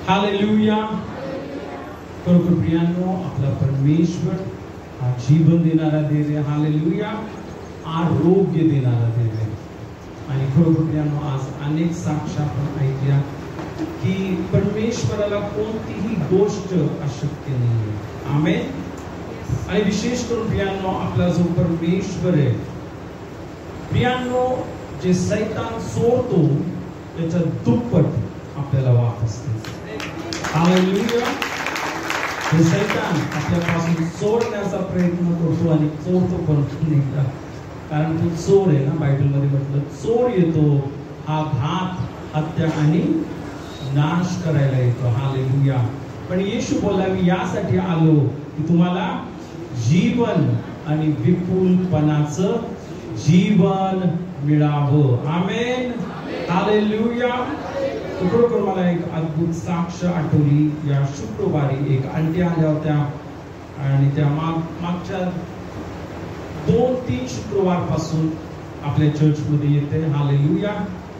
Hallelujah. खरोखर प्रियांनो, आपला परमेश्वर हा जीवन देणारा देव आहे. हालेलुया. आरोग्य देणारा देव आहे. आणि खरोखर प्रियांनो, आज अनेक साक्ष आपण ऐकल्या की परमेश्वराला कोणतीही गोष्ट अशक्य नाही. आमेन. आणि विशेष करून प्रियांनो, आपला जो परमेश्वर आहे, प्रियांनो, जे सैतान सोडतो त्याच्या दुप्पट आपल्याला वाट असते. हालेलुया. हे सैतान आपल्यापासून सोडण्याचा प्रयत्न करतो आणि चोरतो पण नाही का, कारण तो चोर आहे ना. बायबलमध्ये म्हटलं चोर येतो हा घात, हत्या आणि नाश करायला येतो. हालेलुया. पण येशू बोलला, मी यासाठी आलो की तुम्हाला जीवन आणि विपुलपणाचं जीवन मिळावं. आमेन. हालेलुया. खरोखर मला एक अद्भुत साक्ष आठवली. या शुक्रवारी एक आंटी आल्या होत्या आणि त्या मागच्या 2-3 शुक्रवारपासून आपल्या चर्चमध्ये येते. हालेलुया.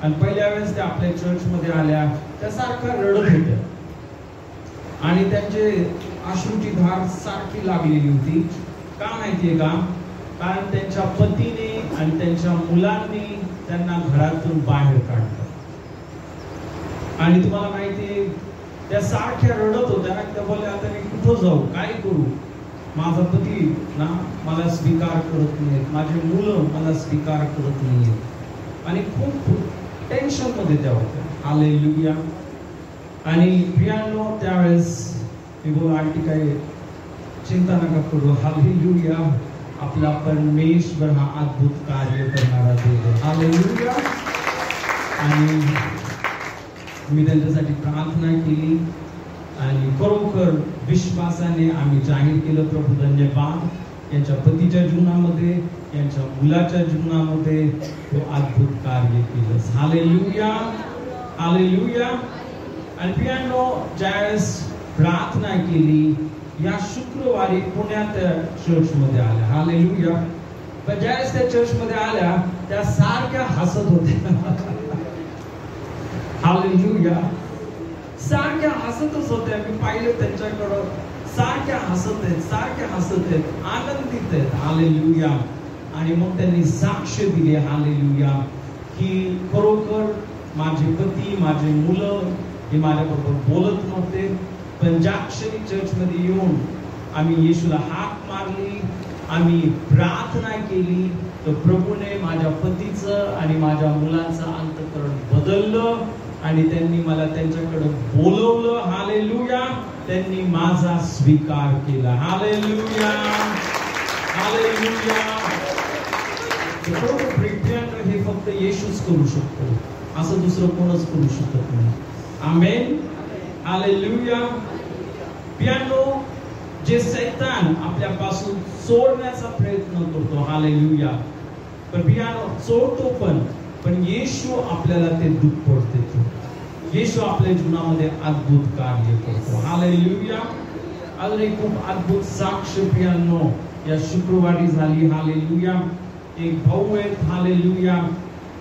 आणि पहिल्या वेळेस त्या आपल्या चर्चमध्ये आल्या, त्या सारखा रडत होत्या आणि त्यांचे अश्रूची धार सारखी लागलेली होती. का माहितीये का? कारण त्यांच्या पतीने आणि त्यांच्या मुलांनी त्यांना घरातून बाहेर काढलं. आणि तुम्हाला माहितीये, त्या सारख्या रडत होत्या. त्या बोलल्या, आता मी कुठं जाऊ, काय करू? माझा पती ना मला स्वीकार करत नाहीत, माझे मुलं मला स्वीकार करत नाहीत. आणि खूप टेन्शन मध्ये त्या होत्या. हालेलुया. आणि प्रियांनो, त्यावेळेस मी बोल, आंटी काय चिंता नका करू. हालेलुया. आपला परमेश्वर हा अद्भुत कार्य करणारा देव आहे. हालेलुया. आणि मी त्यांच्यासाठी प्रार्थना केली आणि खरोखर विश्वासाने आम्ही जाहीर केलं, प्रभू धन्यवाद, यांच्या पतीच्या जीवनामध्ये, यांच्या मुलाच्या जीवनामध्ये तो अद्भुत कार्य केलं. हालेलुया. हालेलुया. आणि प्रियांनो, ज्यावेळेस प्रार्थना केली, या शुक्रवारी पुण्यात चर्चमध्ये आल्या. हालेलुया. पण ज्यावेळेस त्या चर्चमध्ये आल्या, त्या सारख्या हसत होत्या. हालेलुया. सारख्या हसतच होत्या. मी पाहिलं त्यांच्याकडं, सारख्या हसत आहेत, सारख्या हसत आहेत, आनंदित आहेत. हालेलुया. आणि मग त्यांनी साक्ष दिली. हालेलुया. की खरोखर माझे पती, माझे मुलं हे माझ्याबरोबर बोलत नव्हते, पण ज्या क्षणी चर्चमध्ये येऊन आम्ही येशूला हाक मारली, आम्ही प्रार्थना केली, तर प्रभूने माझ्या पतीचं आणि माझ्या मुलांचं अंतःकरण बदललं आणि त्यांनी मला त्यांच्याकडे बोलवलं. हालेलुया. त्यांनी माझा स्वीकार केला. हालेलुया. हालेलुया. हे फक्त येशूच करू शकतो, असं दुसरं कोणच करू शकत नाही. आमेन. हालेलुया. प्रियांनो, जे सैतान आपल्यापासून सोडण्याचा प्रयत्न करतो, हालेलुया, पण प्रियांनो सोडतो पण येशू आपल्याला ते दुप्पट देतो. येशू आपल्या जीवनामध्ये अद्भुत कार्य करतो. हालेलुया. अजून एक खूप अद्भुत साक्ष प्रियांनो या शुक्रवारी झाली. हालेलुया. एक भाऊ आहेत. हालेलुया.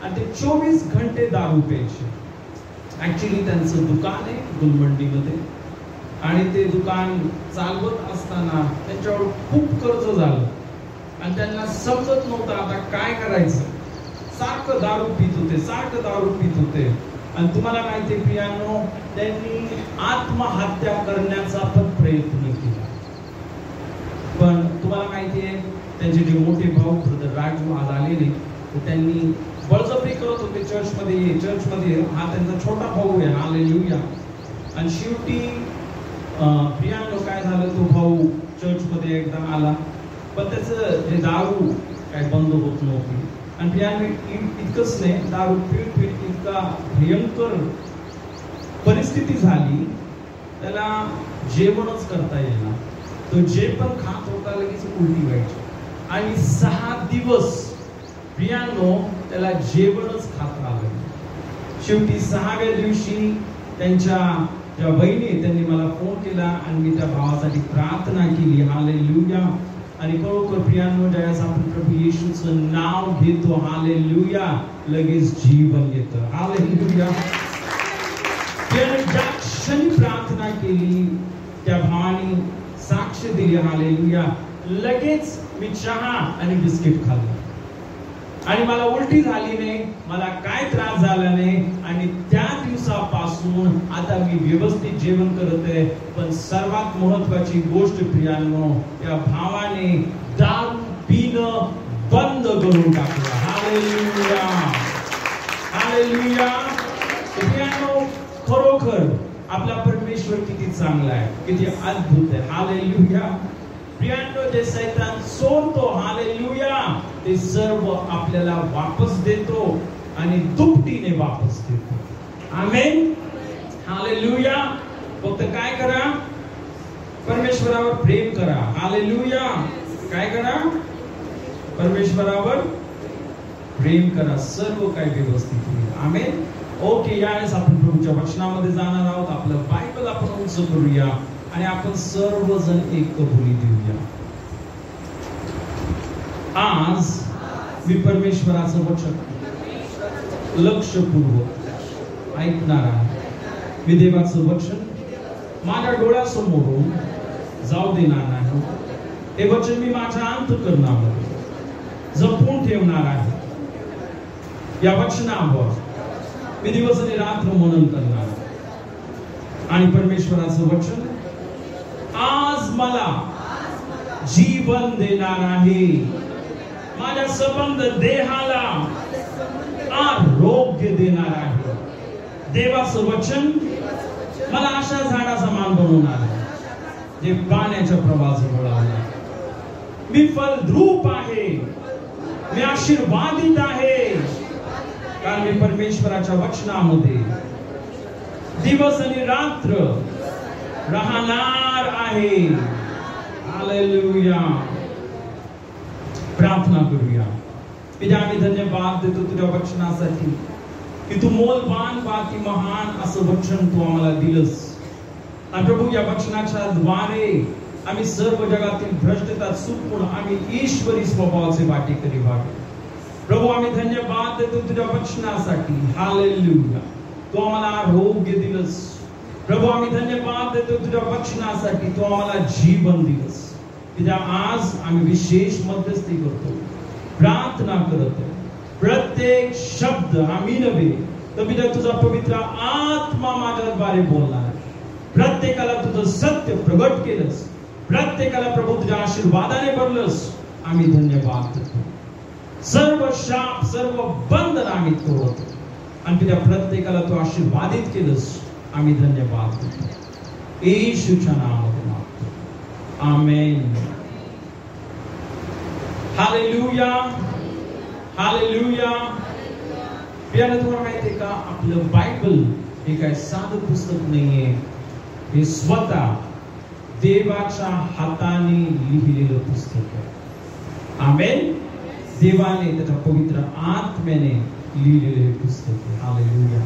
आणि ते 24 घंटे दारू प्यायचे. ऍक्च्युली त्यांचं दुकान आहे गुलमंडीमध्ये आणि ते दुकान चालवत असताना त्यांच्यावर खूप कर्ज झालं आणि त्यांना समजत नव्हतं आता काय करायचं. सारखं दारू पित होते, सारखं दारू पित होते. आणि तुम्हाला माहिती आहे प्रियांनो, त्यांनी आत्महत्या करण्याचा पण प्रयत्न केला. पण तुम्हाला माहिती आहे, त्यांचे जे मोठे भाऊ ब्रदर राजू आज आलेले, त्यांनी बळजबरी करत होते चर्चमध्ये. हा त्यांचा छोटा भाऊ आहे. हालेलुया. आणि शेवटी प्रियांनो काय झालं, तो भाऊ चर्चमध्ये एकदा आला, पण त्याचं जे दारू काय बंद होत नव्हती. आणि प्रियांनो इतकंच नाही, दारू पीठ इतका भयंकर परिस्थिती झाली, त्याला जेवणच करता येईना. तो जे पण खात होता लगेच उलटी व्हायची. आणि 6 दिवस प्रियांनो त्याला जेवणच खाता आलं. शेवटी 6व्या दिवशी त्यांच्या ज्या बहिणी त्यांनी मला फोन केला आणि मी त्या भावासाठी प्रार्थना केली. हालेलुया. आणि खरोखर प्रियांनो, ज्यावेळेस आपण प्रभू येशूचं नाव घेतो, हालेलुया, लगेच जीवन येतं. हालेलुया. ज्या क्षणी प्रार्थना केली, त्या भावाने साक्ष दिली, हालेलुया. लगेच मी चहा आणि बिस्किट खाल्लं आणि मला उलटी झाली नाही, मला काय त्रास झाला नाही. आणि त्या दिवसापासून आता मी व्यवस्थित जेवण करत आहे. पण सर्वात महत्वाची गोष्ट प्रियांनो, या भावाने दारू पिणं बंद करून टाकलं. Hallelujah, hallelujah. प्रियांनो, खरोखर आपला परमेश्वर किती चांगला आहे, किती अद्भुत आहे. हालेलुया. प्रियांनो, जे सैतान सोडतो, हालेलुया, ते सर्व आपल्याला वापस देतो आणि दुपटीने वापस देतो. आमेन, हालेलुया. फक्त काय करा? परमेश्वरावर प्रेम करा. हालेलुया. काय करा? परमेश्वरावर प्रेम करा, सर्व काही व्यवस्थित होईल. आमेन. ओके, यावेळेस आपण प्रभूच्या वचनामध्ये जाणार आहोत. आपलं बायबल आपण उंच करूया आणि आपण सर्वजण एक कबुली देऊया. आज मी परमेश्वराचं वचन लक्षपूर्वक ऐकणार आहे. मी देवाचं वचन माझ्या डोळ्यासमोरून जाऊ देणार नाही. हे वचन मी माझ्या अंतःकरणामध्ये जपून ठेवणार आहे. या वचनावर मी दिवस आणि रात्र मनन करणार आणि परमेश्वराचं वचन आज मला जीवन देणार आहे. माझ्या संबंध देहाला आरोग्य देणार आहे. देवाचं वचन मला अशा झाडाचा मान बनवणार आहे जे पाण्याच्या प्रवाहाजवळ आहे. मी फलद्रूप आहे, मी आशीर्वादित आहे, कारण मी परमेश्वराच्या वचनामध्ये दिवस आणि रात्र राहणार आहे. हालेलुया. प्रार्थना करूया. पिता, आम्ही धन्यवाद देतो तुझ्या वचनासाठी की तू मोलवान बाकी महान असं वचन तू आम्हाला दिलंस. आणि प्रभू, या वचनाच्या द्वारे आम्ही सर्व जगातील भ्रष्टता चुकून आम्ही ईश्वरी स्वभावाचे वाटेकरी व्हावे. प्रभू, आम्ही धन्यवाद देतो तुझ्या वचनासाठी. हालेलुया. तू आम्हाला आरोग्य दिलंस. प्रभू, आम्ही धन्यवाद देतो तुझ्या वचनासाठी. तू आम्हाला जीवन दिलंस. पिता, आज आम्ही विशेष मध्यस्थी करतो, प्रार्थना करतो. प्रत्येक शब्द आम्ही नव्हे तर पिता तुझा पवित्र आत्मा माझ्याद्वारे बोलणार. प्रत्येकाला तुझं सत्य प्रगट केलंस. प्रत्येकाला प्रभू तुझ्या आशीर्वादाने भरलंस. आम्ही धन्यवाद देतो. सर्व शाप, सर्व बंधन आम्ही तोडतो आणि तुझ्या प्रत्येकाला तू आशीर्वादित केलंस. आम्ही धन्यवाद देतो. येशूच्या नावामध्ये मागतो. आमेन. Hallelujah, hallelujah. प्रियाने, तुम्हाला माहिती आहे का, आपलं बायबल हे काय साधं पुस्तक नाहीये. हे स्वतः देवाच्या हाताने लिहिलेलं पुस्तक आहे. आमेन. देवाने त्याच्या पवित्र आत्म्याने लिहिलेले पुस्तक आहे. हालेलुया.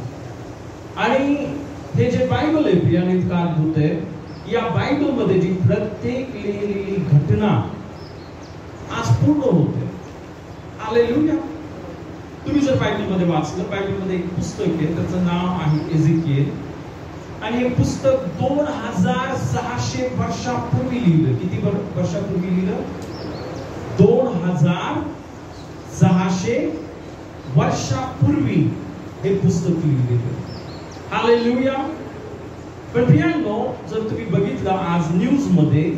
आणि हे जे बायबल आहे प्रियाने, इतका अद्भुत आहे. या बायबल मध्ये जी प्रत्येक लिहिलेली घटना आज पूर्ण होते. हालेलुया. तुम्ही जर बायबल मध्ये वाचलं, बायबल मध्ये एक पुस्तक आहे, त्याचं नाव आहे एझेकिएल. आणि हे पुस्तक 2600 वर्षापूर्वी लिहिलं. किती वर्षापूर्वी लिहिलं? 2600 वर्षापूर्वी हे पुस्तक लिहिलेलं. हालेलुया. पण प्रियांनो, जर तुम्ही बघितलं आज न्यूज मध्ये,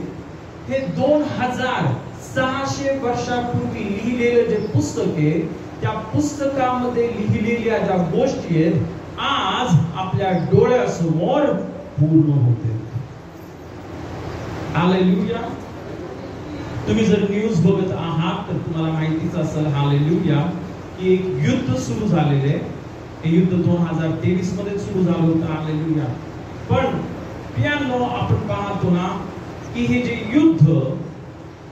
हे 2600 वर्षापूर्वी लिहिलेलं जे पुस्तक आहे, त्या पुस्तकामध्ये लिहिलेल्या ज्या गोष्टी आहेत आज आपल्या डोळ्यासमोर पूर्ण होते. हालेलुया. तुम्ही जर न्यूज बघत आहात तर तुम्हाला माहितीच असेल, हालेलुया, की एक युद्ध सुरू झालेले. हे युद्ध 2023 मध्ये सुरू झालं होतं. हालेलुया. पण प्रियांनो, आपण पाहतो ना की हे जे युद्ध,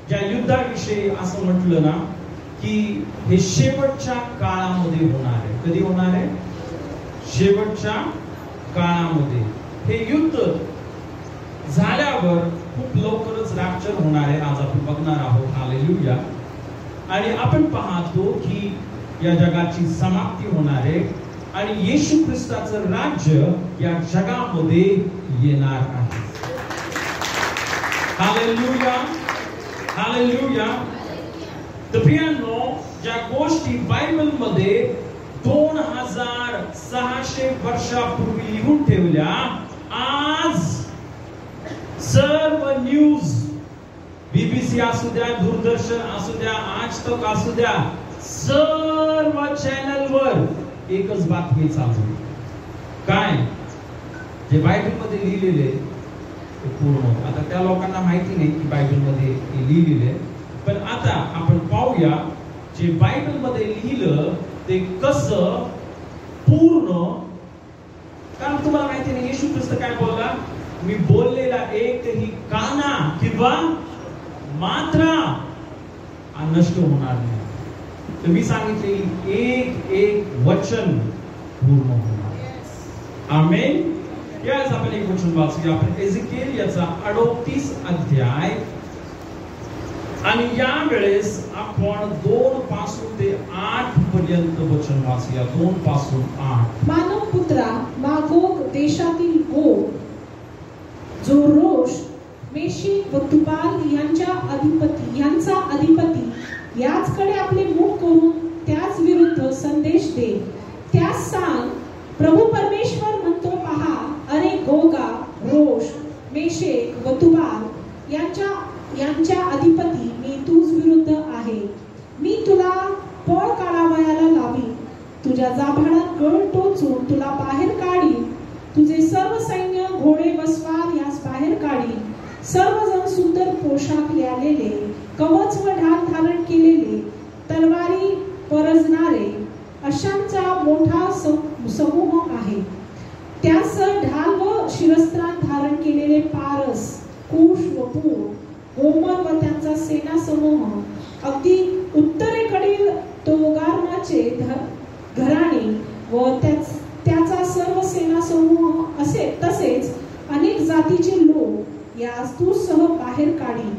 ज्या युद्धाविषयी असं म्हटलं ना की हे शेवटच्या काळामध्ये होणार आहे. कधी होणार आहे? शेवटच्या काळामध्ये. हे युद्ध झाल्यावर खूप लवकरच रॅप्चर होणार आहे. आज आपण बघणार आहोत. हालेलुया. आणि आपण पाहतो की या जगाची समाप्ती होणार आहे. आणि येशू ख्रिस्ताचं राज्य या जगामध्ये येणार आहे. Hallelujah, hallelujah. तर प्रियांनो, ज्या गोष्टी बायबल मध्ये 2600 वर्षापूर्वी लिहून ठेवल्या, आज सर्व न्यूज, बीबीसी असू द्या, दूरदर्शन असू द्या, आज तक असू द्या, सर्व चॅनलवर एकच बातमी चालू. काय? जे बायबल मध्ये लिहिलेले ते पूर्ण. आता त्या लोकांना माहिती नाही की बायबल मध्ये लिहिलेले, पण आता आपण पाहूया जे बायबल मध्ये लिहिलं ते कसं पूर्ण. कारण तुम्हाला माहिती नाही येशू ख्रिस्त काय बोलला, मी बोललेला एकही काना किंवा मात्रा नष्ट होणार नाही. तर मी सांगितले एक एक वचन पूर्ण होणार. आमेन. यावेळेस आपण एक वचन वाचूया. आपण एझेकिएल याचा 38 अध्याय, आणि यावेळेस आपण 2 पासून ते 8 पर्यंत वचन वाचूया. 2 पासून 8. मानव पुत्रा, मागोग देशातील गोग, जो रोष, मेशेक व तुबाल यांचा अधिपती याचकडे आपले मुख करून त्याच विरुद्ध संदेश दे. त्यास सांग, प्रभू परमेश्वर म्हणतो, पहा, अरे गोगा, रोष, मेशेक व तुबाल यांच्या अधिपती, मी तुझ विरुद्ध आहे. मी तुला पळ काढावयाला लावी, तुझ्या जाभाडात गळ टोचून तुला बाहेर काढी. तुझे सर्व सैन्य, घोडे व स्वार यास बाहेर काढी. सर्वजण सुंदर पोशाख आलेले, कवच व ढाल धारण केलेले, तलवारी परजणारे अशांचा मोठा समूह आहे. त्यास ढाल व शिरस्त्राण धारण केलेले पारस, कुश व पूर, गोमर व त्यांचा सेना समूह, अगदी उत्तरेकडील तोगार्माचे घराणे व त्याचा सर्व सेना समूह असे, तसेच अनेक जातीचे लोक यास तू सह बाहेर काढी.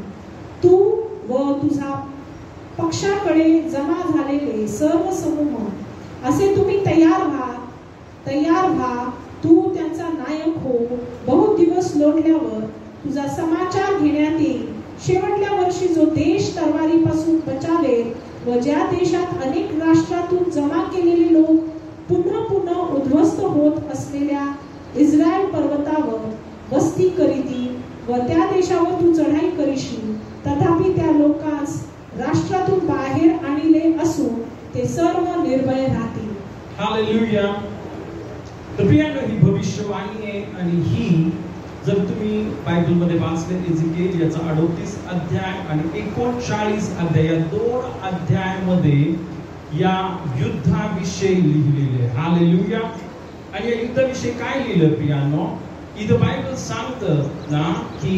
तू व तुझा पक्षाकडे जमा झालेले सर्व समूह असे तुम्ही तयार व्हा. तू त्यांचा नायक हो. बहुत दिवस लोटल्यावर तुझा समाचार घेण्यात येईल. शेवटल्या वर्षी जो देश तरवारीपासून बचावेल व ज्या देशात अनेक राष्ट्रातून जमा केलेले लोक पुन्हा उद्ध्वस्त होत असलेल्या इस्रायल पर्वतावर वस्ती करीती व त्या देशावर तू चढाई करशील. तथापि त्या लोकांस राष्ट्रातून बाहेर आणले असून ते सर्व निर्भय राहतील. हालेलुया. तर प्रियांनो, ही भविष्यवाणी आहे, आणि ही जर तुम्ही बायबल मध्ये वाचले एझेकिएल याचा 38 अध्याय आणि 39 अध्याय, या 2 अध्यायामध्ये या युद्धाविषयी लिहिलेले. हालेलुया. आणि या युद्धाविषयी काय लिहिलं प्रियांनो? इथं बायबल सांगतं ना की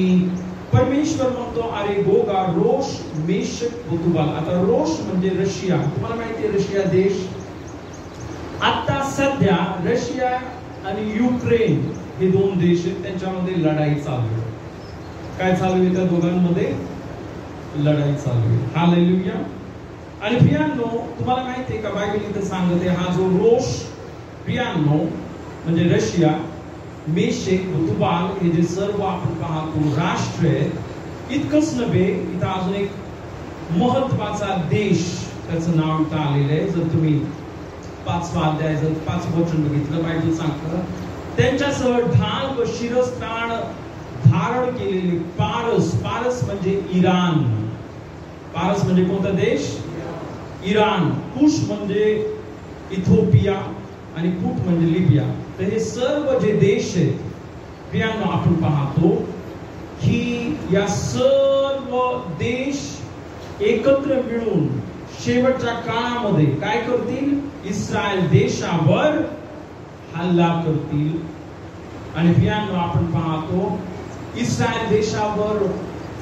परमेश्वर म्हणतो, अरे गोगा, रोष, मेशक व तुबाल. आता रोष म्हणजे रशिया. तुम्हाला माहिती आहे रशिया देश. आता सध्या रशिया आणि युक्रेन हे 2 देश आहेत, त्यांच्यामध्ये लढाई चालू आहे. काय चालू आहे? त्या दोघांमध्ये लढाई चालू आहे. हालेलुया. आणि प्रियांनो, तुम्हाला माहिती आहे का बायबल इथे सांगते, हा जो रोष प्रियांनो म्हणजे रशिया, मेशेक व तुबाल हे जे सर्व आपण पाहतो राष्ट्र आहेत, इतकंच नव्हे, इथं अजून एक महत्वाचा देश, त्याचं नाव इथं आलेलं आहे. जर तुम्ही 5वा अध्याय, जर 5 वचन बघितलं, बायबल सांगतं, त्यांच्यासह ढाल व शिरस्त्राण धारण केलेले पारस. पारस म्हणजे इराण. पारस म्हणजे कोणता देश? इराण. कुश म्हणजे इथिओपिया आणि पुट म्हणजे लिबिया. तर हे सर्व जे देश आहेत प्रियांनो, आपण पाहतो की या सर्व देश एकत्र मिळून शेवटच्या काळामध्ये काय करतील? इस्रायल देशावर हल्ला करतील. आणि प्रियांनो, आपण पाहतो इस्रायल देशावर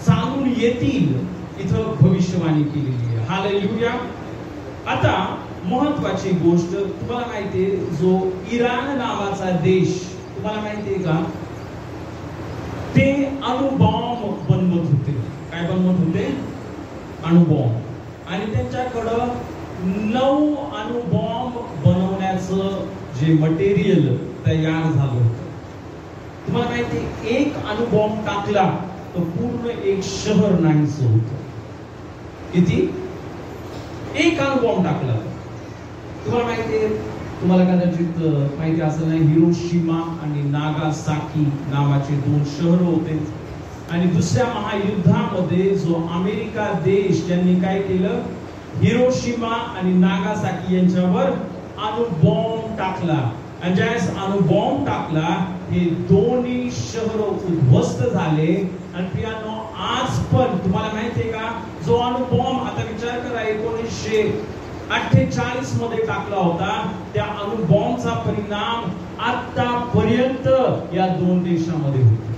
चालून येतील, इथं भविष्यवाणी केलेली आहे. हालेलुया. आता महत्वाची गोष्ट तुम्हाला माहितीये, जो इराण नावाचा देश, तुम्हाला माहितीये का, ते अणुबॉम्ब बनवत होते. काय बनवत होते? अणुबॉम्ब. आणि त्यांच्याकडं 9 अणुबॉम्ब बनवण्याचं जे मटेरियल तयार झालं होतं. तुम्हाला माहिती एक अणुबॉम्ब टाकला तर पूर्ण एक शहर नाहीसं होतं. किती? एक अणुबॉम्ब टाकला. तुम्हाला माहिती तुम्हाला कदाचित माहिती असेल नाही, हिरोशिमा आणि नागासाकी नावाचे 2 शहर होते. आणि दुसऱ्या महायुद्धामध्ये जो अमेरिका देश त्यांनी काय केलं, हिरोशिमा आणि नागासाकी यांच्यावर अणुबॉम्ब टाकला. आणि ज्यावेळेस अणुबॉम्ब टाकला हे दोन्ही शहर उद्ध्वस्त झाले. आणि प्रियानो, आज पण तुम्हाला माहितीये का, जो अणुबॉम्ब आता विचार करा 1948 मध्ये टाकला होता, त्या अणुबॉम्बचा परिणाम आतापर्यंत या 2 देशामध्ये होतो,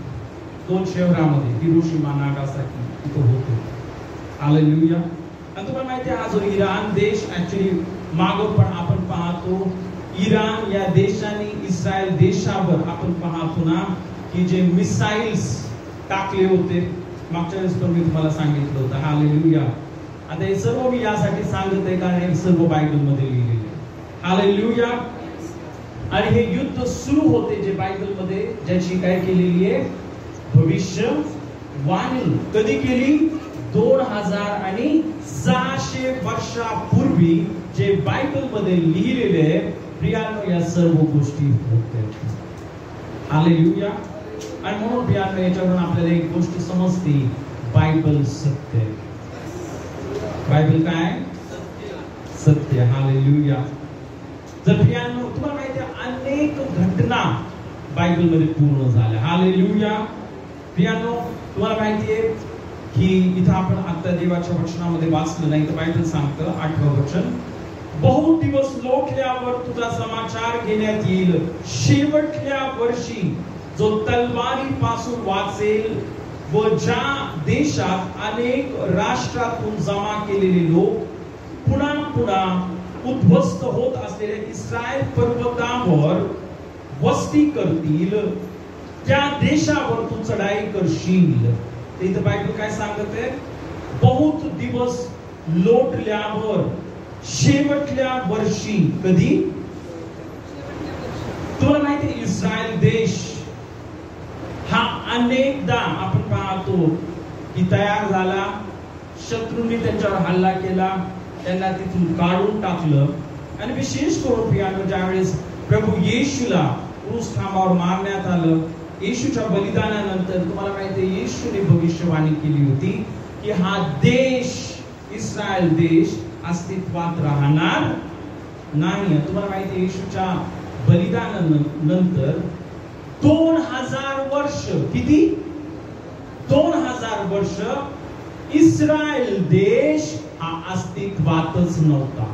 2 शहरामध्ये, हिरोशिमा नागासाकी इथं होतो. हालेलुया. आणि तुम्हाला माहिती आहे हा जो इराण देश, ऍक्च्युली मागं पण आपण पाहतो इराण या देशाने इस्रायल देशावर आपण पाहतो ना की जे मिसाइल्स टाकले होते. मागच्या वेळेस पण मी तुम्हाला सांगितलं होतं. हालेलुया. आता हे सर्व मी यासाठी सांगत आहे कारण हे सर्व बायबल मध्ये लिहिलेले आहे. हालेलुया. आणि हे युद्ध सुरू होते जे बायबल मध्ये, ज्याची काय केलेली आहे, भविष्यवाणी कधी केली, 2600 वर्षापूर्वी जे बायबल मध्ये लिहिलेले आहे. प्रियानो, या सर्व गोष्टी होत्या. हालेलुया. आणि म्हणून प्रियानो, याच्यावरून आपल्याला एक गोष्ट समजते, बायबल सत्य आहे. बायबल काय? सत्य. हालेलुया. जर प्रियानो तुम्हाला माहिती आहे अनेक घटना बायबल मध्ये पूर्ण झाल्या. हालेलुया. प्रियानो, तुम्हाला माहिती आहे की इथं आपण आता देवाच्या वचनामध्ये वाचलं नाही तर बायबल सांगतं 8वं वचन, बहुत दिवस लोटल्यावर तुझा समाचार घेण्यात येईल. शेवटल्या वर्षी जो तलवारीपासून वाचेल व ज्या देशात अनेक राष्ट्रातून जमा केलेले लोक पुन्हा पुन्हा उद्ध्वस्त होत असलेल्या इस्रायल पर्वतावर वस्ती करतील, त्या देशावर तू चढाई करशील. इथं बायबल काय सांगत आहे, बहुत दिवस लोटल्यावर, शेवटल्या वर्षी. कधी? तुला माहिती आहे इस्रायल देश हा अनेकदा आपण पाहतो की तयार झाला, शत्रूंनी त्यांच्यावर हल्ला केला, त्यांना तिथून काढून टाकलं. आणि विशेष करून प्रियानो, ज्यावेळेस प्रभू येशूला क्रूस खांबावर मारण्यात आलं, येशूच्या बलिदानानंतर तुम्हाला माहिती आहे येशूने भविष्यवाणी केली होती की हा देश, इस्रायल देश अस्तित्वात राहणार नाही. तुम्हाला माहिती आहे येशूच्या बलिदानानंतर 2000 वर्ष, किती? 2000 वर्ष इस्रायल देश हा अस्तित्वातच नव्हता.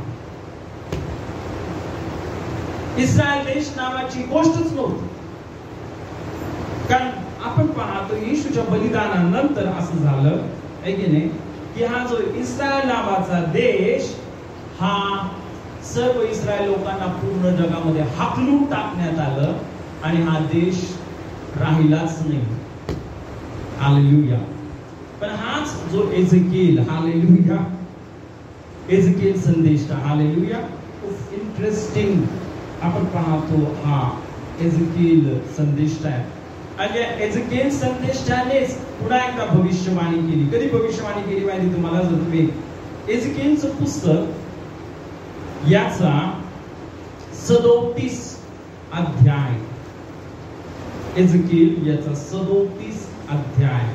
इस्रायल देश नावाची गोष्टच नव्हती. कारण आपण पाहतो येशूच्या बलिदानानंतर असं झालं आहे की नाही की हा जो इस्रायल नावाचा देश हा सर्व इस्रायल लोकांना पूर्ण जगामध्ये हाकलून टाकण्यात आलं आणि हा देश राहिलाच नाही. हालेलुया. पण हाच जो एझेकिएल, हालेलुया, एझेकिएल संदेश, हालेलुया, खूप इंटरेस्टिंग आपण पाहतो हा एझेकिएल संदेश आहे. आणि एझेकिएल संदेशानेच पुन्हा एकदा भविष्यवाणी केली. कधी भविष्यवाणी केली माहिती तुम्हाला? जर तुम्ही एझेकिएलचं पुस्तक याचा 37 अध्याय, एझेकिएल याचा 37 अध्याय,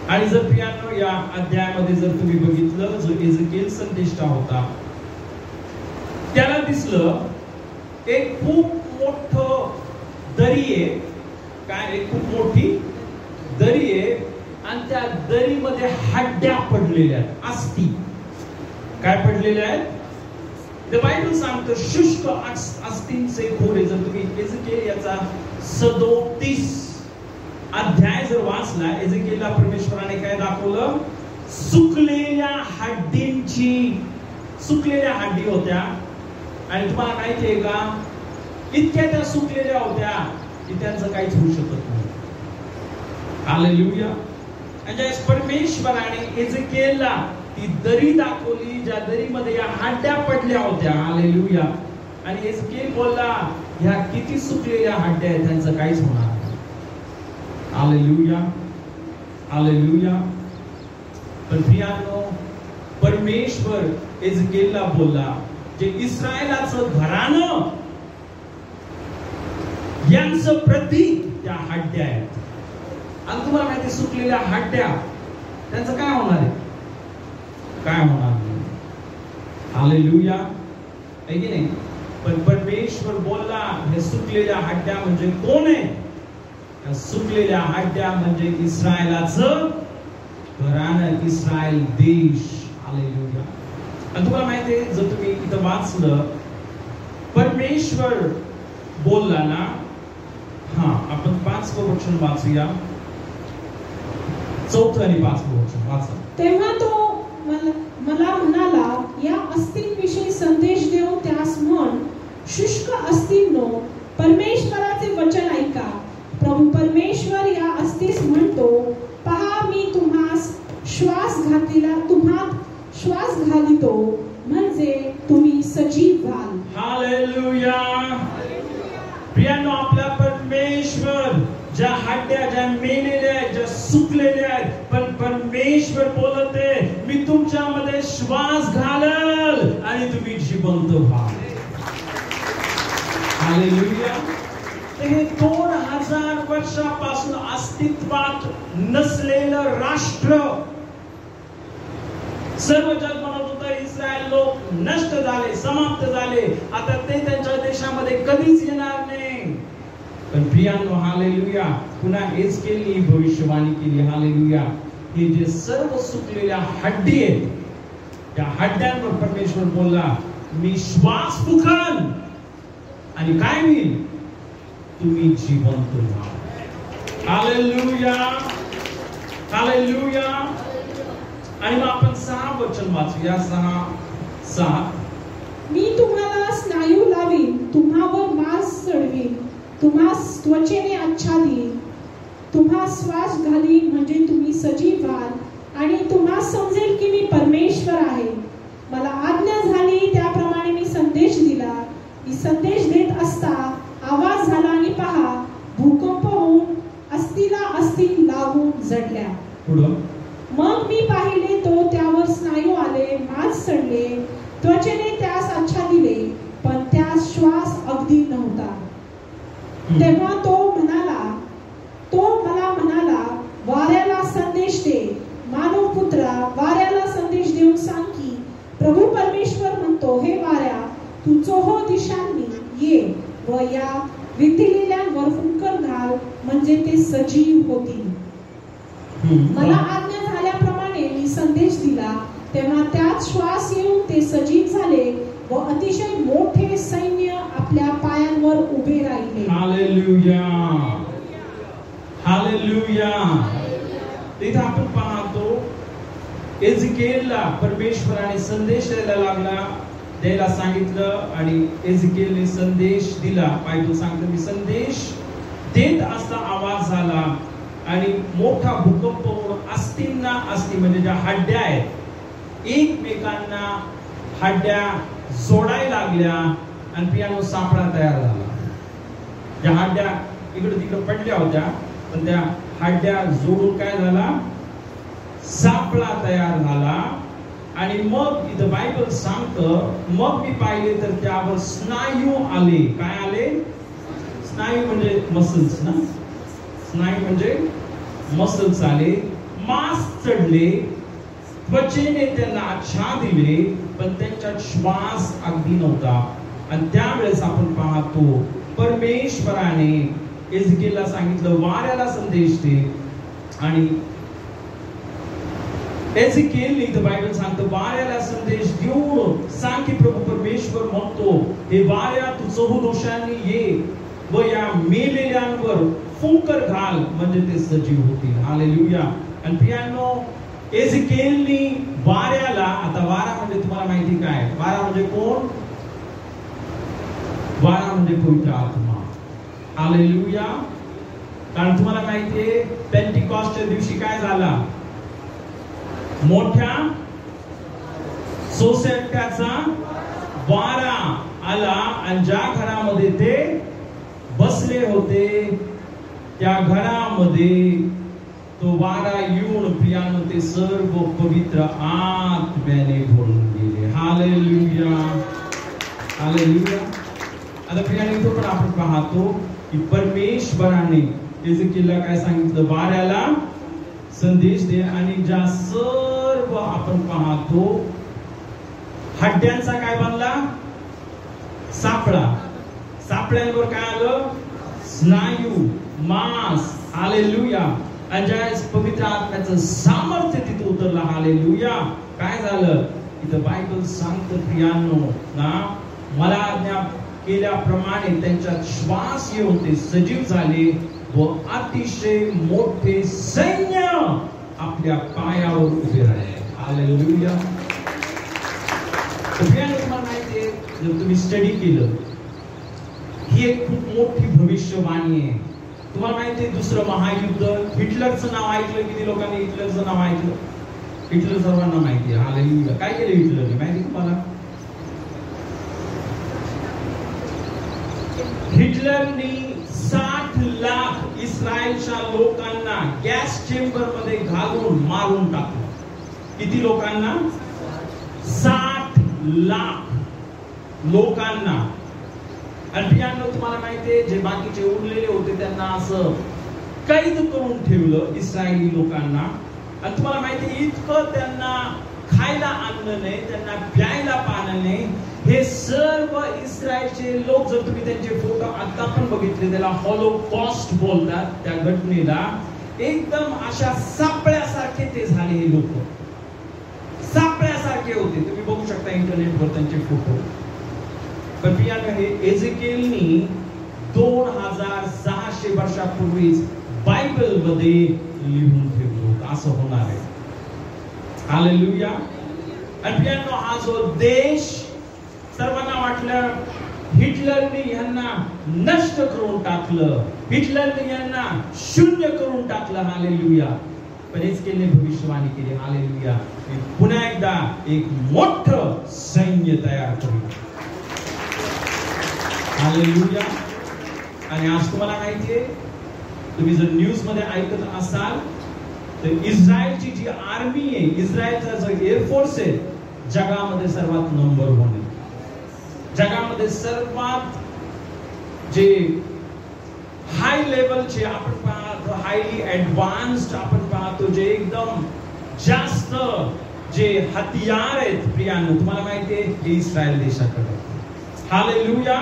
आणि जर प्रियानो या अध्यायामध्ये जर तुम्ही बघितलं जो एझेकिएल संदेष्टा होता त्याला दिसलं एक खूप मोठं दरी आहे. काय? एक खूप मोठी दरी आहे आणि त्या दरीमध्ये हड्ड्या पडलेल्या आहेत, अस्थि. काय पडलेल्या आहेत? ते बायबल सांगतं शुष्क अस्थींचे खोरे. जर तुम्ही एझेकिएल याचा 37 अध्याय जर वाचला, एझेकिएलला परमेश्वराने काय दाखवलं? सुकलेल्या हड्डींची, सुकलेल्या हड्डी होत्या. आणि तुम्हाला माहिती आहे का, इतक्या त्या सुकलेल्या होत्या की त्यांचं काहीच होऊ शकत नाही. हालेलुया. आणि ज्या परमेश्वराने एझेकिएलला ती दरी दाखवली, ज्या दरीमध्ये या हड्ड्या पडल्या होत्या, हालेलुया, आणि एजकेल बोलला ह्या किती सुकलेल्या हड्ड्या आहेत त्यांचं काहीच होणार नाही. Hallelujah, hallelujah. पण प्रियानो, परमेश्वर एजकेलला बोलला जे इस्रायलाचं घराणं यांचं प्रतीक त्या हड्ड्या आहेत. आणि तुम्हाला माहिती सुकलेल्या हड्ड्या त्यांचं काय होणार आहे? काय होणार नाही. हालेलुया, आहे की नाही? पण परमेश्वर बोलला हे सुकलेल्या हड्ड्या म्हणजे कोण आहे? या सुकलेल्या हड्ड्या म्हणजे इस्रायलाचं घराणं, इस्रायल देश. हालेलुया. आणि तुम्हाला माहिती आहे, जर तुम्ही इथं वाचलं, परमेश्वर बोलला ना, आपण 5वं वचन वाचूया, 4 आणि 5वं वचन वाचा. तेव्हा तो मला म्हणाला, या अस्थिंविषयी संदेश देऊन त्यास म्हण, शुष्क अस्थिंनो, परमेश्वराचे वचन ऐका. प्रभू परमेश्वर या अस्थिस म्हणतो, पहा मी तुम्हास तुम्हात श्वास घालितो, म्हणजे तुम्ही सजीव व्हाल. हालेलुया. प्रियानो, आपला परमेश्वर ज्या हड्ड्या ज्या मेलेल्या आहेत, ज्या सुकलेल्या आहेत, पण परमेश्वर बोलते मी तुमच्यामध्ये श्वास घालल आणि तुम्ही जिवंत व्हाल. हालेलुया. हे 2000 वर्षापासून अस्तित्वात नसलेलं राष्ट्र, सर्व जग म्हणत होतं इस्रायल लोक नष्ट झाले, समाप्त झाले, आता ते त्यांच्या देशामध्ये कधीच येणार नाही. पण प्रियानो, हालेलुया, पुन्हा एजकेलने भविष्यवाणी केली. हालेलुया. हे जे सर्व सुकलेल्या हड्डी आहेत, त्या हड्ड्यांवर परमेश्वर बोलला मी श्वास फुकन आणि काय होईल? तुम्ही जिवंत व्हाल. Hallelujah, hallelujah. आणि मग आपण 6 वचन वाचूया. 6. मी तुम्हाला स्नायू लावीन, तुम्हावर मांस चढवीन, तुम्हास त्वचेने आच्छादीन, तुम्हा श्वास घालीन, म्हणजे तुम्ही सजीव व्हाल, आणि तुम्हा समजेल की मी परमेश्वर आहे. मला आज्ञा झाली त्याप्रमाणे मी संदेश दिला. मी संदेश देत असता आवाज झाला आणि पहा, भूकंप होऊन अस्थिला अस्थी लागून जडल्या. मग मी पाहिले तो त्यावर स्नायू आले, मांस चढले, त्वचेने त्यास आच्छादिले, पण त्यास श्वास अगदी नव्हता. तेव्हा तो मला म्हणाला, वाऱ्याला संदेश दे, मानव पुत्रा, वाऱ्याला संदेश देऊन सांग की प्रभू परमेश्वर म्हणतो, हे वाऱ्या, तू चोहो दिशांनी ये व या विथिलेल्यांवर फुंकर घाल, म्हणजे ते सजीव होतील. मला आज्ञा झाल्याप्रमाणे मी संदेश दिला, तेव्हा त्यात श्वास येऊन ते सजीव झाले व अतिशय मोठे सैन्य आपल्या पायांवर उभे राहिले. Hallelujah, hallelujah. तिथे आपण पाहतो एजकेलला परमेश्वराने संदेश द्यायला सांगितलं आणि एजकेलने संदेश दिला. बायबल सांगतो मी संदेश देत असता आवाज झाला आणि मोठा भूकंप होऊन अस्थिंना अस्थि म्हणजे ज्या हड्ड्या आहेत एकमेकांना हड्ड्या जोडायला लागल्या आणि पियानो सापळा तयार झाला. ज्या हड्ड्या इकडे तिकडे पडल्या होत्या, पण त्या हड्ड्या जोडून काय झाला? सापळा तयार झाला. आणि मग इथं बायबल सांगतं, मग मी पाहिले तर त्यावर स्नायू आले. काय आले? स्नायू म्हणजे मसल्स ना, स्नायू म्हणजे मसल्स आले, मांस चढले, त्वचेने त्यांना आच्छादिले, पण त्यांच्यात श्वास अगदी नव्हता. आणि त्यावेळेस आपण पाहतो परमेश्वराने एजकेलला सांगितलं वाऱ्याला संदेश दे. आणि एजकेलने इथं बायबल सांगतं वाऱ्याला संदेश देऊन सांग की प्रभू परमेश्वर म्हणतो, हे वाऱ्या तू चहुदिशांनी ये व या मेलेल्यांवर फुंकर घाल, म्हणजे ते सजीव होतील. हालेलुया. आणि प्रियानो, एजकेलनी वाऱ्याला, आता वारा म्हणजे तुम्हाला माहिती काय? वारा म्हणजे कोण? वारा म्हणजे पवित्र आत्मा. हालेलुया. कारण तुम्हाला माहितीये पेंटिकॉस्टच्या दिवशी काय झाला? मोठ्या सोसायट्याचा वारा आला आणि ज्या घरामध्ये ते बसले होते त्या घरामध्ये तो वारा येऊन प्रियानो ते सर्व पवित्र आत्म्याने भरून गेले. Hallelujah, hallelujah. आता प्रियानो इथं पण आपण पाहतो की परमेश्वराने एजेकियलला काय सांगितलं, वाऱ्याला संदेश दे. आणि ज्या सर्व आपण पाहतो हड्ड्यांचा काय बनला, सापळा. सापळ्यांवर काय आलं, स्नायू, मांस. हालेलुया. आणि ज्या पवित्र आत्म्याचं सामर्थ्य तिथे उतरलं. हालेलुया. काय झालं इथं बायबल सांगतं प्रियांनो ना, मला आज्ञा केल्याप्रमाणे त्यांच्यात श्वास येऊन ते सजीव झाले व अतिशय मोठे सैन्य आपल्या पायावर उभे राहिले. हालेलुया. तुम्हाला माहिती आहे, जर तुम्ही स्टडी केलं, ही एक खूप मोठी भविष्यवाणी आहे. तुम्हाला माहिती आहे दुसरं महायुद्ध, हिटलरचं नाव ऐकलं, किती लोकांनी हिटलरचं नाव ऐकलं? हिटलर सर्वांना माहिती आहे. हालेलुया. काय केलं हिटलरने माहिती तुम्हाला? हिटलरनी 60 लाख इस्रायलच्या लोकांना गॅस चेंबर मध्ये घालून मारून टाकलं. किती लोकांना? 60 लाख लोकांना. आणि प्रियांनो तुम्हाला माहितीये, जे बाकीचे उरलेले होते त्यांना असं कैद करून ठेवलं इस्रायली लोकांना. आणि तुम्हाला माहितीये इतकं त्यांना खायला अन्न नाही, त्यांना प्यायला पाणी नाही. हे सर्व इस्रायलचे लोक, जर तुम्ही त्यांचे फोटो आता पण बघितले, त्याला हॉलोकॉस्ट बोलतात त्या घटनेला. एकदम अशा सापळ्यासारखे ते झाले. हे लोक सापळ्यासारखे होते. तुम्ही बघू शकता इंटरनेटवर त्यांचे फोटो. पण प्रियांनो, हे एजेकियलनी 2600 वर्षापूर्वीच बायबल मध्ये लिहून ठेवलं होतं. असं होणार आहे. हालेलुया. आणि प्रियांनो, हा जो देश सर्वांना वाटलं हिटलरने यांना नष्ट करून टाकलं, हिटलरने यांना शून्य करून टाकलं. हालेलुया. पण एजेकियलने भविष्यवाणी केली. हालेलुया. पुन्हा एकदा एक मोठं सैन्य तयार करू. हालेलुया. आणि आज तुम्हाला माहितीये, तुम्ही जर न्यूज मध्ये ऐकत असाल तर इस्रायलची जी आर्मी आहे, इस्रायलचा जो एअरफोर्स आहे, जगामध्ये सर्वात नंबर 1 आहे. जगामध्ये सर्वात जे हाय लेवलचे आपण पाहतो, हायली ऍडव्हान्स्ड आपण पाहतो, जे एकदम जास्त जे हथियार आहेत प्रियांनो, तुम्हाला माहितीये हे इस्रायल देशाकडे. हालेलुया.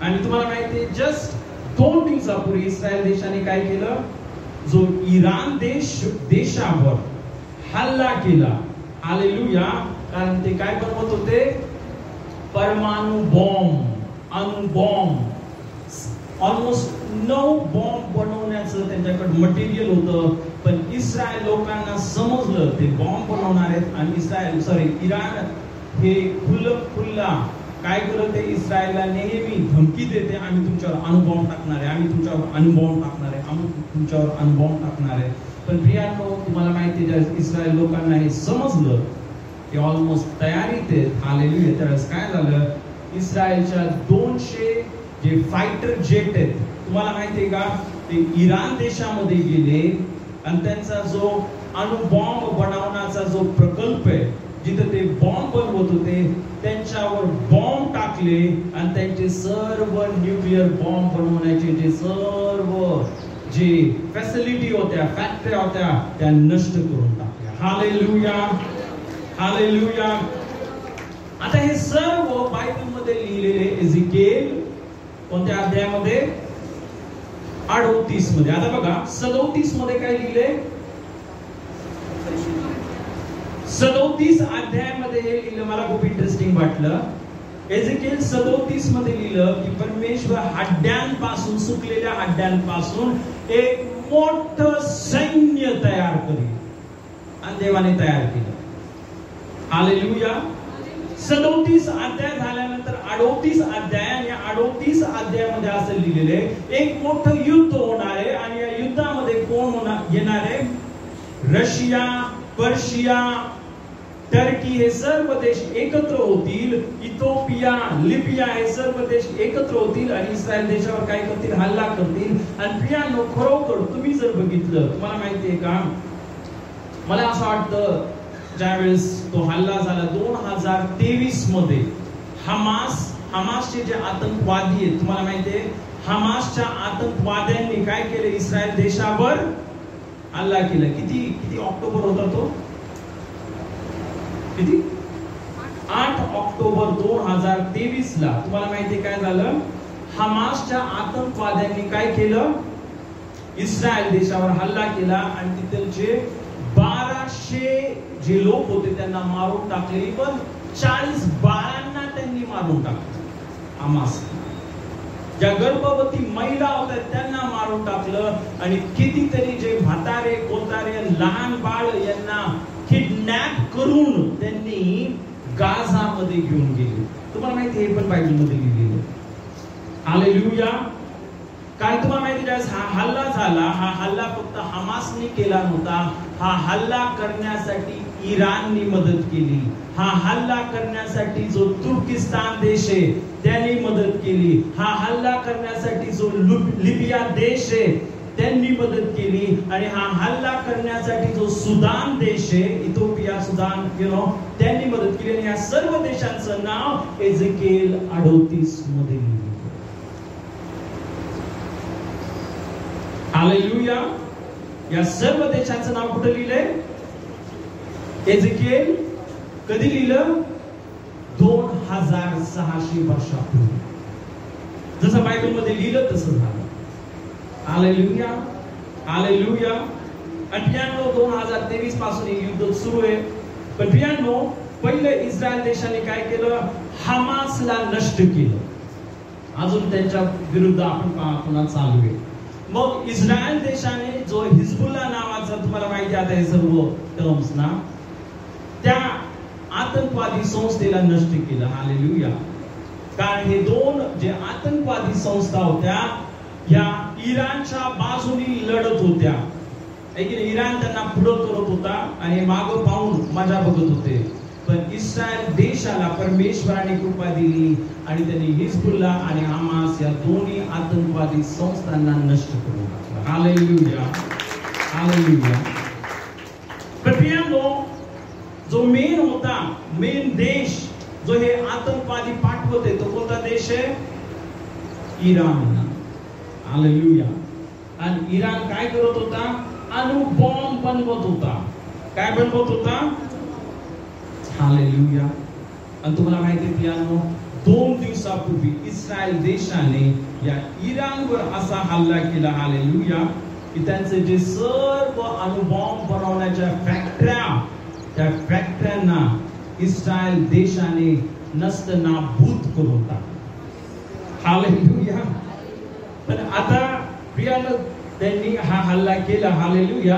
आणि तुम्हाला माहितीये जस्ट 2 दिवसापूर्वी इस्रायल देशाने काय केलं, जो इराण देशावर हल्ला केला. हालेलुया. कारण ते काय बनवत होते, परमाणु बॉम्ब, अणुबॉम्ब. ऑलमोस्ट 9 बॉम्ब बनवण्याचं त्यांच्याकडे मटेरियल होतं. पण इस्रायल लोकांना समजलं ते बॉम्ब बनवणार आहेत. आणि इराण हे खुल्ला काय करत आहे, इस्रायलला नेहमी धमकी देते, आम्ही तुमच्यावर अणुबॉम्ब टाकणार आहे, आम्ही तुमच्यावर अणुबॉम्ब टाकणार आहे, आम्ही तुमच्यावर अणुबॉम्ब टाकणार आहे. पण प्रियांनो, तुम्हाला माहिती आहे, इस्रायल लोकांना हे समजलं की ऑलमोस्ट तयारीत आहेत. हालेलुया. त्यावेळेस काय झालं, इस्रायलच्या 200 जे फायटर जेट आहेत, तुम्हाला माहिती आहे का, ते इराण देशामध्ये गेले आणि त्यांचा जो अणुबॉम्ब बनवण्याचा जो प्रकल्प आहे, जिथे ते बॉम्ब बनवत होते, त्यांच्यावर बॉम्ब टाकले आणि त्यांचे सर्व न्यूक्लिअर बॉम्ब बनवण्याचे जे सर्व जे फॅसिलिटी होत्या, फॅक्टरी होत्या, त्या नष्ट करून टाकल्या. हालेलुया. हालेलुया. आता हे सर्व बायबल मध्ये लिहिलेले एजेकियल कोणत्या अध्यायामध्ये? 38 मध्ये. आता बघा 37 मध्ये काय लिहिले, 37 अध्यायामध्ये हे लिहिलं, मला खूप इंटरेस्टिंग वाटलं. एजेकियल 37 मध्ये लिहिलं की परमेश्वर हड्ड्यांपासून, सुकलेल्या हड्ड्यांपासून एक मोठं सैन्य तयार करेल. आणि देवाने तयार केलं. हालेलुया. 37 अध्याय झाल्यानंतर 38 अध्याय, आणि 38 अध्यायामध्ये असं लिहिलेले एक मोठं युद्ध होणार आहे. आणि या युद्धामध्ये कोण येणार आहे? रशिया, पर्शिया टर्की हे सर्व देश एकत्र होतील, इथिओपिया, लिबिया हे सर्व देश एकत्र होतील आणि इस्रायल देशावर काय करतील? हल्ला करतील. आणि प्रियांनो, खरोखर तुम्ही जर बघितलं, तुम्हाला माहिती आहे का, मला असं वाटतं ज्यावेळेस तो हल्ला झाला 2023 मध्ये, हमासचे जे आतंकवादी आहेत, तुम्हाला माहिती आहे हमासच्या आतंकवाद्यांनी काय केले? इस्रायल देशावर हल्ला केला. किती ऑक्टोबर होता तो? किती? 8 ऑक्टोबर 2023 ला तुम्हाला माहिती काय झालं? हमासच्या आतंकवाद्यांनी काय केलं? इस्रायल देशावर हल्ला केला आणि तिथलचे 1200 जे लोक होते त्यांना मारून टाकले. पण 40 बाळांना त्यांनी मारून टाकलं. हमास ज्या गर्भवती महिला होत्या त्यांना मारून टाकलं आणि कितीतरी जे म्हातारे कोतारे लहान बाळ यांना किडनॅप करून त्यांनी गाझामध्ये घेऊन गेले. तुम्हाला माहिती हे पण बायबलमध्ये लिहिलेलं. हालेलुया. कारण तुम्हाला माहिती ज्यावेळेस हा हल्ला झाला, हा हल्ला फक्त हमासने केला नव्हता, हा हल्ला करण्यासाठी इराणने मदत केली. हा हल्ला करण्यासाठी जो तुर्किस्तान देश आहे त्यांनी मदत केली. हा हल्ला करण्यासाठी जो लिबिया देश आहे त्यांनी मदत केली. आणि हा हल्ला करण्यासाठी जो सुदान देश आहे, इथिओपिया, सुदान, त्यांनी मदत केली. आणि या सर्व देशांचं नाव एजेकिएल 38 मध्ये लिहिलं. हालेलुया. या सर्व देशांचं नाव कुठे लिहिलंय? एजेकिएल कधी लिहिलं? 2600 वर्षापूर्वी. जसं बायबलमध्ये लिहिलं तसं झालं. Hallelujah, hallelujah. आणि प्रियांनो, 2023 पासून हे युद्ध सुरू आहे. पण प्रियांनो, पहिलं इस्रायल देशाने काय केलं? हमासला नष्ट केलं. अजून त्यांच्या विरुद्ध आपण पुन्हा चालू आहे. मग इस्रायल देशाने जो हिजबुल्ला नावाचा, तुम्हाला माहिती आता हे सर्व टर्म्स ना, त्या आतंकवादी संस्थेला नष्ट केलं. हालेलुया. कारण हे दोन जे आतंकवादी संस्था होत्या या इराणच्या बाजूनी लढत होत्या. इराण त्यांना पुढं करत होता आणि मागं पाहून मजा बघत होते. पण इस्रायल देशाला परमेश्वराने कृपा दिली आणि त्यांनी हिजबुल्ला आणि हमास या दोन्ही आतंकवादी संस्थांना नष्ट करून टाकलं. Hallelujah, hallelujah. प्रियांनो, जो मेन होता, मेन देश जो हे आतंकवादी पाठवते तो कोणता देश आहे? इराण. हालेलुया. आणि इराण काय करत होता? अणुबॉम्ब बनवत होता. काय बनवत होता? हालेलुया. आणि तुम्हाला माहिती आहे प्रियांनो, 2 दिवसापूर्वी इस्रायल देशाने या इराणवर असा हल्ला केला. हालेलुया. की त्यांचे जे सर्व अणुबॉम्ब बनवण्याच्या फॅक्टऱ्या, त्या फॅक्टऱ्यांना इस्रायल देशाने नष्ट नाबूद करून टाकलं. हालेलुया. पण आता प्रियांनो, त्यांनी हा हल्ला केला. हालेलुया.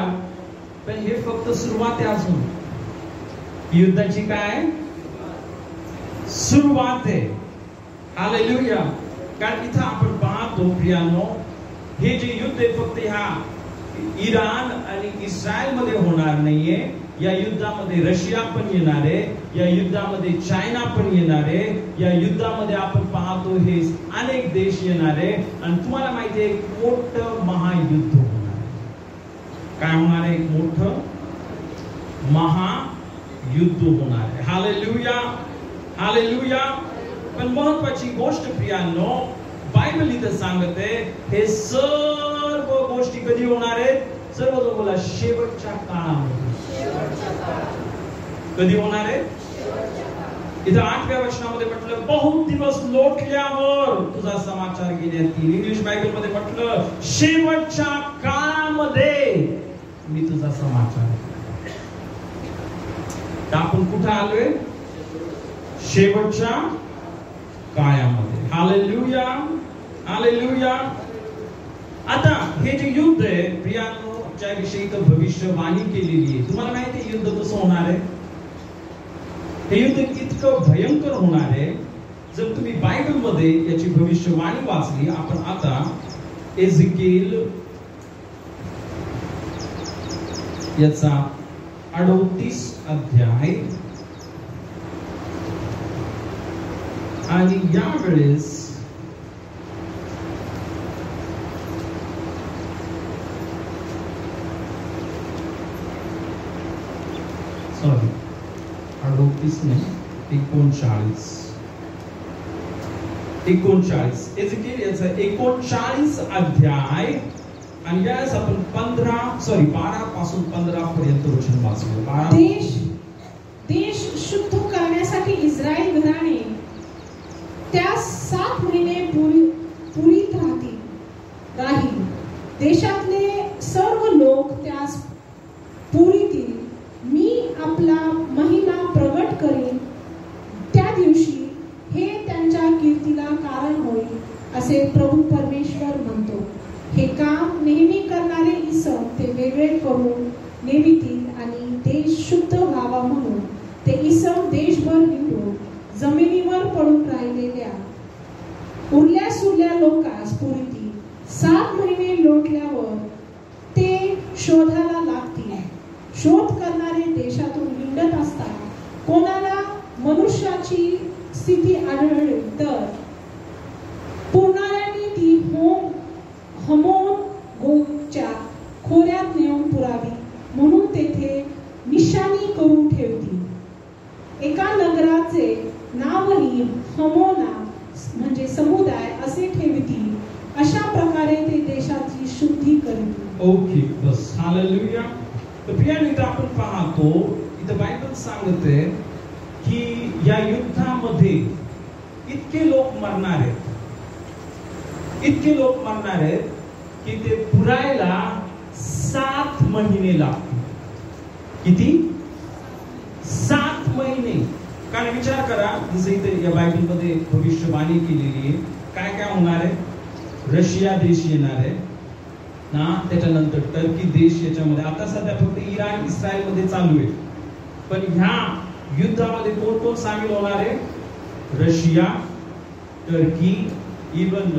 पण हे फक्त सुरुवात आहे. अजून युद्धाची काय सुरुवात आहे. हालेलुया. कारण इथं आपण पाहतो प्रियांनो, हे जे युद्ध आहे फक्त ह्या इराण आणि इस्रायल मध्ये होणार नाहीये. या युद्धामध्ये रशिया पण येणार आहे, या युद्धामध्ये चायना पण येणार आहे, या युद्धामध्ये आपण पाहतो हे अनेक देश येणार आहे. आणि तुम्हाला माहिती आहे, एक मोठं महायुद्ध होणार आहे. काय होणार आहे? एक मोठं महायुद्ध होणार आहे. Hallelujah, hallelujah. पण महत्वाची गोष्ट प्रियांनो, बायबल इथं सांगते हे सर्व गोष्टी कधी होणार आहेत? सर्व बोला, शेवटच्या काळामध्ये. कधी होणार आहे? इथं 8व्या वचनामध्ये म्हटलं, बहुत दिवस लोटल्यावर तुझा समाचार घेण्यात येईल. इंग्लिश बायबल मध्ये म्हटलं, शेवटच्या काळामध्ये मी तुझा समाचार. तर आपण कुठं आलोय? शेवटच्या काळामध्ये. Hallelujah, hallelujah. आता हे जे युद्ध आहे प्रियांनो, ज्या विषयी तर भविष्यवाणी केलेली आहे, तुम्हाला माहिती आहे युद्ध कसं होणार आहे? हे युद्ध इतकं भयंकर होणार आहे. जर तुम्ही बायबल मध्ये याची भविष्यवाणी वाचली, आपण आता एजेकिएल याचा 38 अध्याय आणि यावेळेस सॉरी 38 नाही 39 एजिकिएल याचा 39 अध्याय आणि यास आपण 12 पासून 15 पर्यंत वचन वाचलो. देश शुद्ध करण्यासाठी इस्रायल घराणे त्यास 7 महिने पुरीत राहील. देशातले सर्व लोक त्यास पुरीतील. मी आपला महिमा प्रगट करीन. त्या दिवशी हे त्यांच्या कीर्तीला कारण होईल असे प्रभू परमेश्वर म्हणतो. हे काम नेहमी करणारे इसम ते वेगळे करून नेवितील आणि देश शुद्ध व्हावा म्हणून ते इसम देशभर हिंडून जमिनीवर पडून राहिलेल्या उरल्या सुरल्या लोकांस पुरीतील. 7 महिने लोटल्यावर ते शोधाला लागतील. शोध करणारे देशातून हिंडत असतात. कोणाला मनुष्याची स्थिती आढळली तर पुरणाऱ्यांनी ती हमोन गोगच्या खोऱ्यात नेऊन पुरावी म्हणून तेथे निशाणी करून ठेवतील. एका नगराचे नावही हमोना म्हणजे समुदाय असे ठेवतील. अशा प्रकारे ते देशाची शुद्धी करतील. ओके, बस. हालेलुया. तर प्रियानो, इथं आपण पाहतो, इथं बायबल सांगते की या युद्धामध्ये इतके लोक मरणार आहेत की ते पुरायला 7 महिने लागतील. किती? 7 महिने. कारण विचार करा, जसं इथे या बायबल मध्ये भविष्यवाणी केलेली आहे, काय काय होणार आहे. रशिया देश येणार आहे ना, त्याच्यानंतर टर्की देश याच्यामध्ये. आता सध्या फक्त इराण इस्रायल मध्ये चालू आहे, पण ह्या युद्धामध्ये कोण कोण सामील होणार आहे? रशिया, टर्की, इवन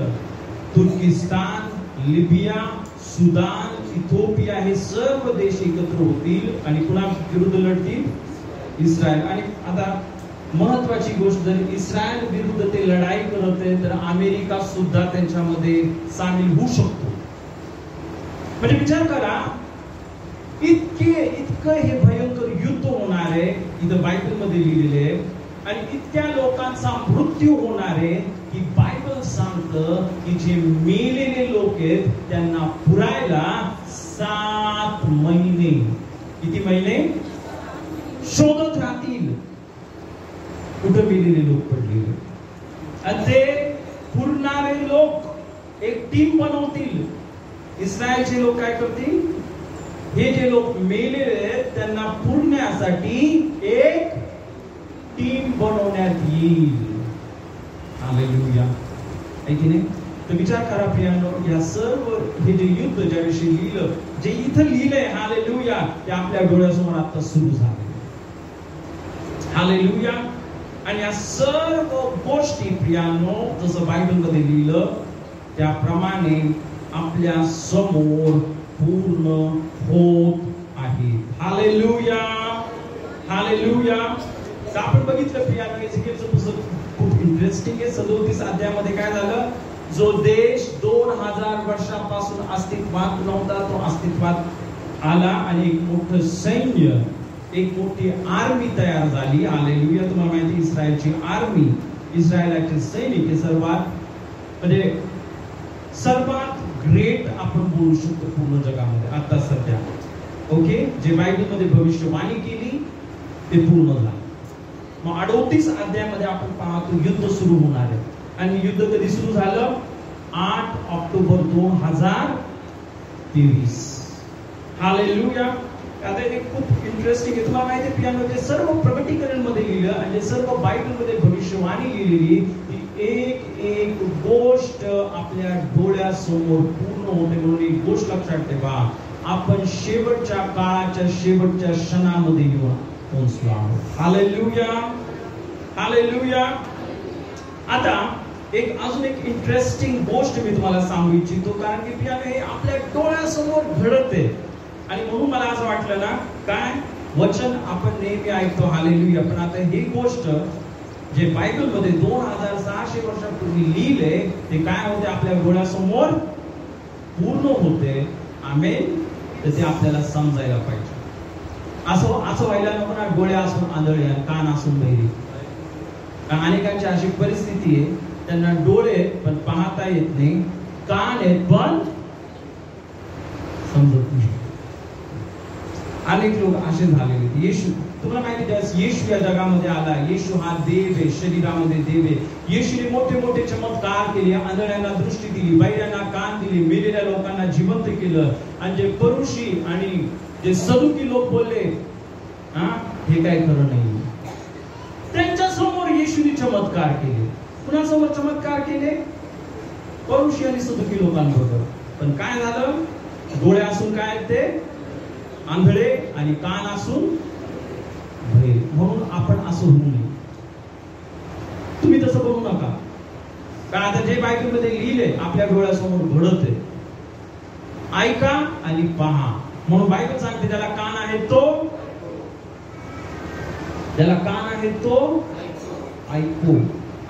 तुर्किस्तान, लिबिया, सुदान, इथिओपिया हे सर्व देश एकत्र होतील आणि पुन्हा विरुद्ध लढतील? इस्रायल. आणि आता महत्वाची गोष्ट, जर इस्रायल विरुद्ध ते लढाई करत आहे तर अमेरिका सुद्धा त्यांच्यामध्ये सामील होऊ शकतो. म्हणजे विचार करा, इतकं हे भयंकर युद्ध होणार आहे, इथं बायबल मध्ये लिहिलेले आहे. आणि इतक्या लोकांचा मृत्यू होणार आहे की बायबल सांगतं की जे मेलेले लोक आहेत त्यांना पुरायला 7 महिने. किती महिने? शोधत राहतील कुठं मेलेले लोक पडलेले. आणि ते पुरणारे लोक एक टीम बनवतील. इस्रायलचे लोक काय करतील? हे जे लोक मेलेले आहेत त्यांना पुरण्यासाठी एक टीम बनवण्यात येईल. हालेलुया. आहे की नाही? तर विचार करा प्रियांनो, या सर्व हे जे युद्ध ज्याविषयी लिहिलं, जे इथं लिहिलंय, हालेलुया, ते आपल्या डोळ्यासमोर आता सुरू झाले. हालेलुया. आणि या सर्व गोष्टी प्रियांनो, जसं बायबल मध्ये लिहिलं त्याप्रमाणे आपल्या समोर पूर्ण होत आहे. हालेलुया. हालेलुया. तर आपण बघितलं प्रियांनो, एजिकिएलचं पुस्तक खूप इंटरेस्टिंग आहे. 37 अध्यायामध्ये काय झालं? जो देश 2000 वर्षापासून अस्तित्वात नव्हता तो अस्तित्वात आला आणि एक मोठं सैन्य, एक मोठी आर्मी तयार झाली. हालेलुया. तुम्हाला माहिती, इस्रायलची आर्मी, इस्रायलाचे सैनिक हे सर्वात ग्रेट आपण बोलू शकतो पूर्ण जगामध्ये आता सध्या. ओके, जे बायबल मध्ये भविष्यवाणी केली ते पूर्ण झालं. मग 38 अध्यायामध्ये आपण पाहतो युद्ध सुरू होणार आहे. आणि युद्ध कधी सुरू झालं? 8 ऑक्टोबर 2023. हालेलुया. आता एक खूप इंटरेस्टिंग आहे. तुम्हाला माहिती आहे पियानो, ते सर्व प्रकटीकरण मध्ये लिहिलं आणि सर्व बायबल मध्ये भविष्यवाणी लिहिलेली ती एक गोष्ट आपल्या डोळ्यासमोर पूर्ण होते. म्हणून एक गोष्ट लक्षात ठेवा, आपण शेवटच्या काळाच्या शेवटच्या क्षणामध्ये येऊन पोहोचलो आहोत. हालेलुया. हालेलुया. आता अजून एक इंटरेस्टिंग गोष्ट मी तुम्हाला सांगू इच्छितो, कारण की पियानो हे आपल्या डोळ्यासमोर घडते. आणि म्हणून मला असं वाटलं ना, काय वचन आपण नेहमी ऐकतो हालेलुया, पण आता ही गोष्ट जे बायबलमध्ये 2600 वर्षापूर्वी लिहिले ते काय होते आपल्या डोळ्यासमोर पूर्ण होते. आमेन. तर ते आपल्याला समजायला पाहिजे. असं व्हायला नको ना, डोळे असून आंधळे आणि कान असून बहिरे. कारण अनेकांची अशी परिस्थिती आहे, त्यांना डोळे पण पाहता येत नाही, कान आहेत पण समजत नाही. अनेक लोक असे झालेले. येशू, तुम्हाला माहिती आहे येशू या जगामध्ये आला. येशू हा देव आहे, शरीरामध्ये देव आहे. येशूने मोठे मोठे चमत्कार केले. आंधळ्यांना दृष्टी दिली, बहिऱ्यांना कान दिली, मेलेल्या लोकांना जिवंत केलं. आणि जे परुषी आणि जे सदुकी लोक बोलले हे काय खरं नाही, त्यांच्या समोर येशूने चमत्कार केले. कुणासमोर चमत्कार केले? परुषी आणि सदुकी लोकांबरोबर. पण काय झालं? डोळे असून काय ते आंधळे आणि कान असून बहिरे. म्हणून आपण असं होऊ नये. तुम्ही तसं करू नका. कारण आता जे बायबलमध्ये लिहिले आपल्या डोळ्यासमोर घडत आहे. ऐका आणि पहा. म्हणून बायबल सांगते ज्याला कान आहे तो, ज्याला कान आहे तो ऐकू.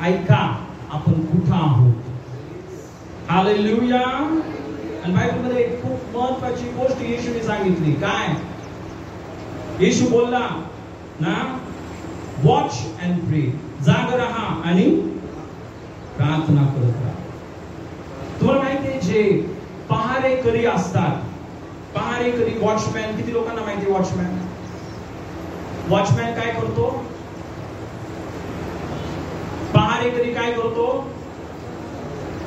ऐका आपण कुठं आहोत. हालेलुया. आणि बायबलमध्ये खूप महत्वाची गोष्ट येशूने सांगितली. काय? येशू बोलला ना, वॉच अँड प्रे. जाग राहा आणि प्रार्थना करत राहा. तुम्हाला माहिती आहे जे पहारेकरी असतात, पहारेकरी, वॉचमॅन, किती लोकांना माहिती आहे वॉचमॅन? वॉचमॅन काय करतो? पहारेकरी काय करतो?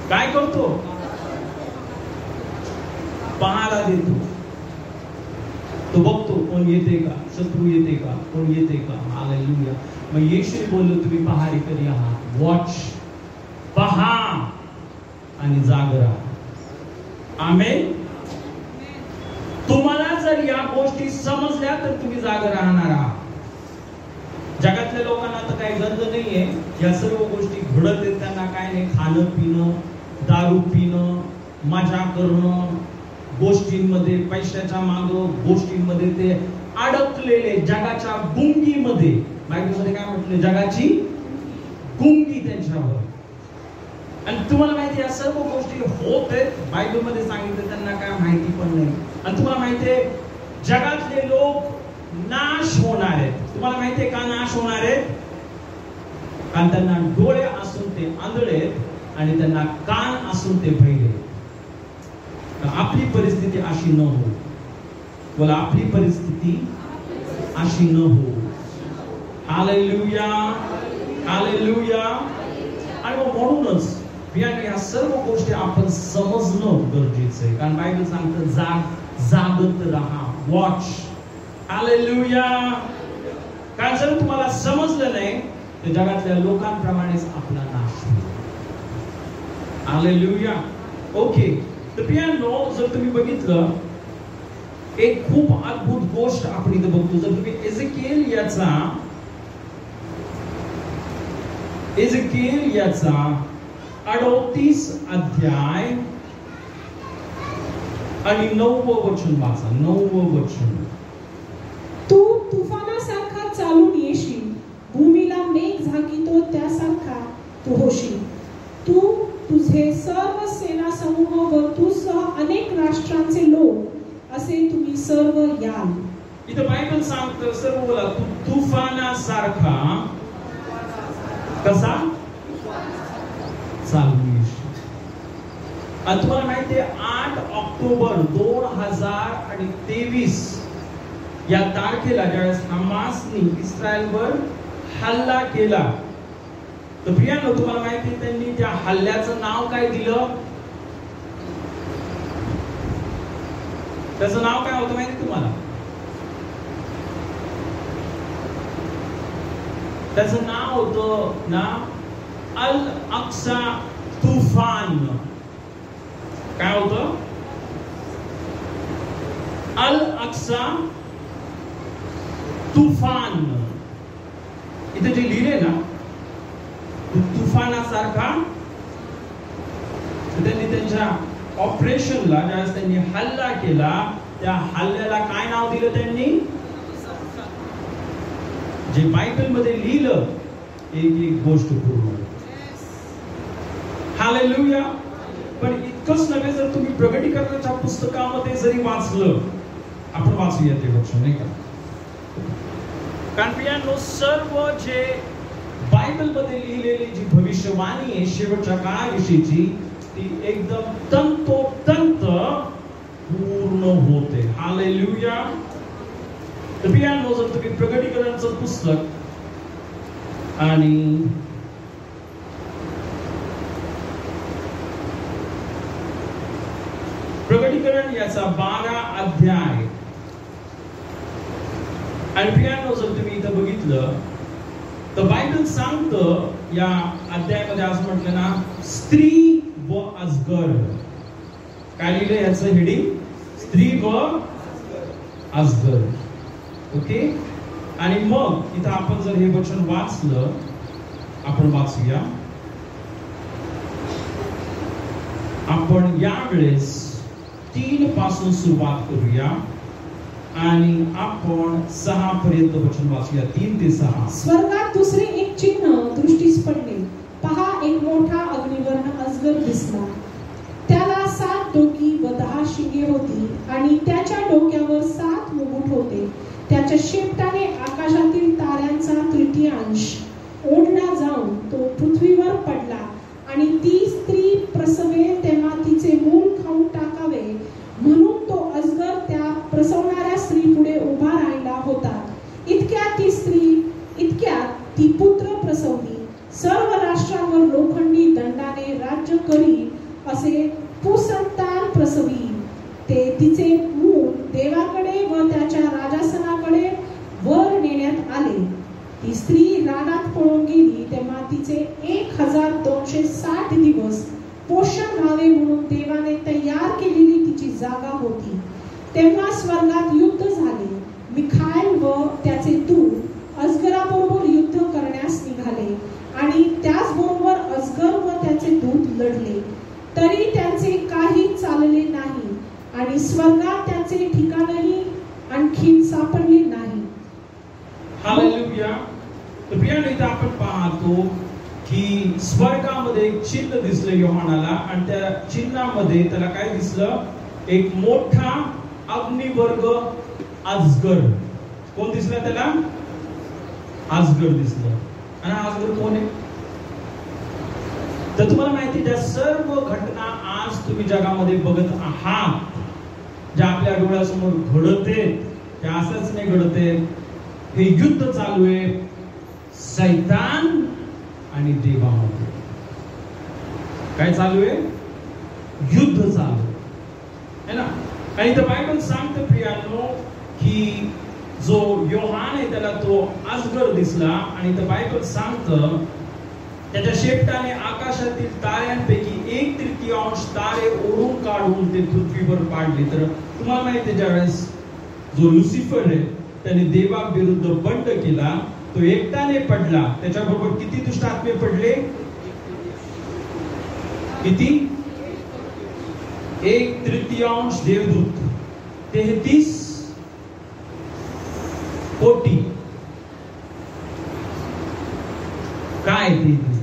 काय करतो? पहारा देतो. तो बघतो कोण येते का, शत्रू येते का, कोण येते का. हालेलुया. मग येशू बोललो तुम्ही पहारेकरी आहात. वॉच, पहा आणि जाग राहा. आमेन. तुम्हाला जर या गोष्टी समजल्या तर तुम्ही जाग राहणार आहात. जगातल्या लोकांना तर काही गरज नाहीये. या सर्व गोष्टी घडत आहेत त्यांना. काय नाही, खाणं पिणं, दारू पिणं, मजा करणं, गोष्टींमध्ये, पैशाच्या माग गोष्टींमध्ये ते अडकलेले, जगाच्या गुंगीमध्ये. बायबलमध्ये काय म्हटलं? जगाची गुंगी त्यांच्यावर. आणि तुम्हाला माहिती या सर्व गोष्टी होत आहेत. बायबलमध्ये सांगितलं त्यांना काय माहिती पण नाही. आणि तुम्हाला माहिती आहे जगातले लोक नाश होणार आहेत. तुम्हाला माहिती आहे का नाश होणार आहेत? कारण त्यांना डोळे असून ते आंधळे आहेत आणि त्यांना कान असून ते बहिरे. आपली परिस्थिती अशी न हो. बोला, आपली परिस्थिती अशी न हो. Hallelujah, hallelujah. आणि म्हणूनच या सर्व गोष्टी आपण समजणं गरजेचं आहे. कारण बायबल सांगतं जागत राहा. वॉच. हालेलुया. कारण जर तुम्हाला समजलं नाही तर जगातल्या लोकांप्रमाणेच आपला नाश होईल. हालेलुया. ओके. तर प्रियांनो, जर तुम्ही बघितलं एक खूप अद्भुत गोष्ट आपण इथे बघतो. जर तुम्ही एजेकिएल याचा 38 अध्याय आणि 9वं वचन वाचा. 9वं वचन. तू तुफानासारखा चालून येशील, भूमीला मेघ झाकीतो त्यासारखा तू होशील. तू, तुझे सर्व सेना समूह व तुझसह अनेक राष्ट्रांचे लोक असे तुम्ही सर्व याल. इथं बायबल सांगतं सर्व बोला, तू तुफानासारखा कसा चालून येशील. आणि तुम्हाला माहिती आहे 8 ऑक्टोबर 2023 या तारखेला ज्यावेळेस हमासने इस्रायलवर हल्ला केला, तर प्रियांनो तुम्हाला माहिती आहे त्यांनी त्या हल्ल्याचं नाव काय दिलं? त्याचं नाव काय होतं माहिती तुम्हाला? त्याचं नाव होतं ना अल अक्सा तुफान. काय होतं? अल अक्सा तुफान. इथे जे लिहिले ना तुफानासारखा, त्यांनी त्यांच्या ऑपरेशनला ज्यावेळेस त्यांनी हल्ला केला त्या हल्ल्याला काय नाव दिलं त्यांनी? जे बायबल मध्ये लिहिलं एक गोष्ट पूर्ण. हालेलुया. पण इतकंच नव्हे, जर तुम्ही प्रगटीकरणाच्या पुस्तकामध्ये जरी वाचलं, आपण वाचूया ते वचन, नाही का? कारण प्रियांनो, सर्व जे बायबलमध्ये लिहिलेली जी भविष्यवाणी आहे शेवटच्या काळाविषयीची, ती एकदम तंतोतंत पूर्ण होते. हालेलुया. तर प्रियांनो, जर तुम्ही प्रगटीकरणाचं पुस्तक आणि प्रगटीकरण याचा 12 अध्याय, आणि प्रियांनो जर तुम्ही इथं बघितलं तर बायबल सांगतं या अध्यायामध्ये असं म्हटलं ना, स्त्री व अजगर. काय लिहिलं याचं हेडिंग? स्त्री व अजगर. ओके. आणि मग इथं आपण जर हे वचन वाचलं, आपण वाचूया. आपण यावेळेस 3 पासून सुरुवात करूया आणि आपण 6 पर्यंत वचन वाचूया. 3 ते 6. स्वर्गात दुसरे एक चिन्ह दृष्टीस पडले. पहा, एक मोठा अग्निवर्ण अजगर दिसला. त्याला 7 डोकी व 10 शिंगे होती आणि त्याच्या डोक्यावर 7 मुकुट होते. त्याच्या शेपटाने आकाशातील ताऱ्यांचा तृतीयांश ओढला जाऊन तो पृथ्वीवर पडला. आणि ती स्त्री प्रसवेल तेव्हा तिचे मूल खाऊन टाकावे म्हणून तो अजगर त्या प्रसवणाऱ्या स्त्री पुढे उभा राहिला होता. इतक्यात ती पुत्र प्रसवली. सर्व राष्ट्रांवर लोखंडी दंडाने राज्य करी असे पुसंतान प्रसवी. ते तिचे मूल देवाकडे व त्याच्या राजासनाकडे वर नेण्यात आले. ती स्त्री रानात पळून गेली तेव्हा तिचे 1260 दिवस पोषण व्हावे म्हणून देवाने तयार केलेली तिची जागा होती. तेव्हा स्वर्गात युद्ध झाले. मिखाएल व त्याचे दूत अजगराबरोबर युद्ध करण्यास निघाले आणि त्याचबरोबर अजगर व त्याचे दूत लढले. तरी त्यांचे काही चालले नाही आणि स्वर्गात त्यांचे ठिकाणही आणखी सापडले नाही. हालेलुया. तर प्रियांनो, इथं आपण पाहतो की स्वर्गामध्ये एक चिन्ह दिसलं योहानाला, आणि त्या चिन्हामध्ये त्याला काय दिसलं? एक मोठा अग्निवर्ग अजगर. कोण दिसला त्याला? अजगर दिसलं. आणि अजगर कोण आहे? तर तुम्हाला माहिती, त्या सर्व घटना आज तुम्ही जगामध्ये बघत आहात, ज्या आपल्या डोळ्यासमोर घडते, त्या असंच नाही घडते. हे युद्ध चालू आहे सैतान आणि देवामध्ये. काय चालू आहे? युद्ध चालू आहे ना. आणि तर बायबल सांगतं प्रियांनो की जो योहान आहे त्याला तो अजगर दिसला, आणि तर बायबल सांगतं त्याच्या शेपटाने आकाशातील ताऱ्यांपैकी 1/3 तारे ओढून काढून ते पृथ्वीवर पाडले. तर तुम्हाला माहिती आहे, ज्यावेळेस जो लुसिफर आहे त्याने देवाविरुद्ध बंड केला, तो एकट्याने पडला. त्याच्याबरोबर किती दुष्ट आत्मे पडले? किती? 1/3 देवदूत, 33 कोटी. काय 33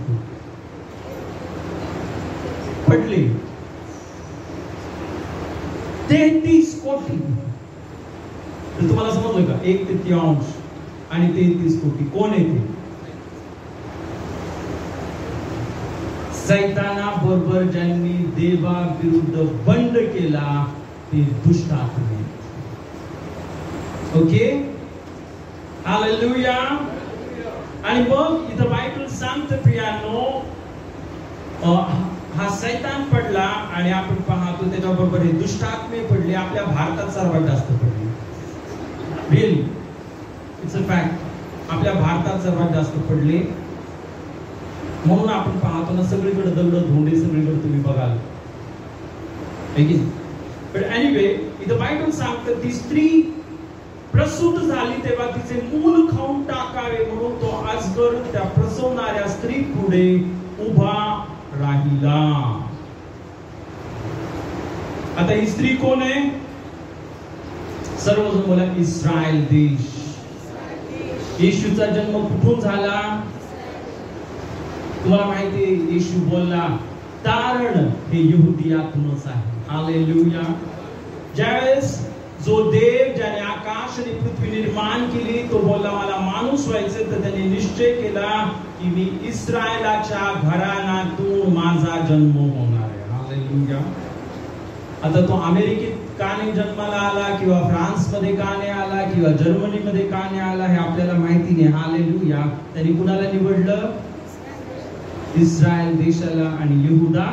पडले? 33 कोटी. तर तुम्हाला समजलं का? 1/3 आणि 33 कोटी कोण आहे ते? सैताना बरोबर ज्यांनी देवा विरुद्ध बंड केला ते दुष्ट आत्मे. ओके. हालेलुया. आणि मग इथं बायबल सांगतं प्रियांनो, हा सैतान पडला आणि आपण पाहतो त्याच्याबरोबर हे दुष्ट आत्मे पडले. आपल्या भारतात सर्वात जास्त पडले. Really it's a fact. आपल्या भारतात सर्वात जास्त पडले. म्हणून आपण पाहतो ना, सगळीकडे दगड धोंडे सगळीकडे तुम्ही बघाल. पण एनिवे, इथं बायबल सांगतं ती स्त्री प्रसूत झाली तेव्हा तिचे मूल खाऊन टाकावे म्हणून तो अजगर त्या प्रसवणाऱ्या स्त्री पुढे उभा राहिला. आता ही स्त्री कोण आहे? सर्वजण बोला, इस्रायल देश. येशूचा जन्म कुठून झाला? तुम्हाला माहिती आहे येशू बोलला तारण हे यहुदियातूनच आहे. हालेलुया. ज्यावेळेस जो देव ज्याने आकाश आणि पृथ्वी निर्माण केली तो बोलला मला माणूस व्हायचे, तर त्याने निश्चय केला की मी इस्रायलाच्या घराण्यातून माझा जन्म होणार आहे. हालेलुया. आता तो अमेरिकेत का नाही जन्माला आला किंवा फ्रान्स मध्ये का नाही आला किंवा जर्मनी मध्ये का नाही आला हे आपल्याला माहिती नाही. हालेलुया. त्यांनी कुणाला निवडलं? इस्रायल देशाला आणि यहुदा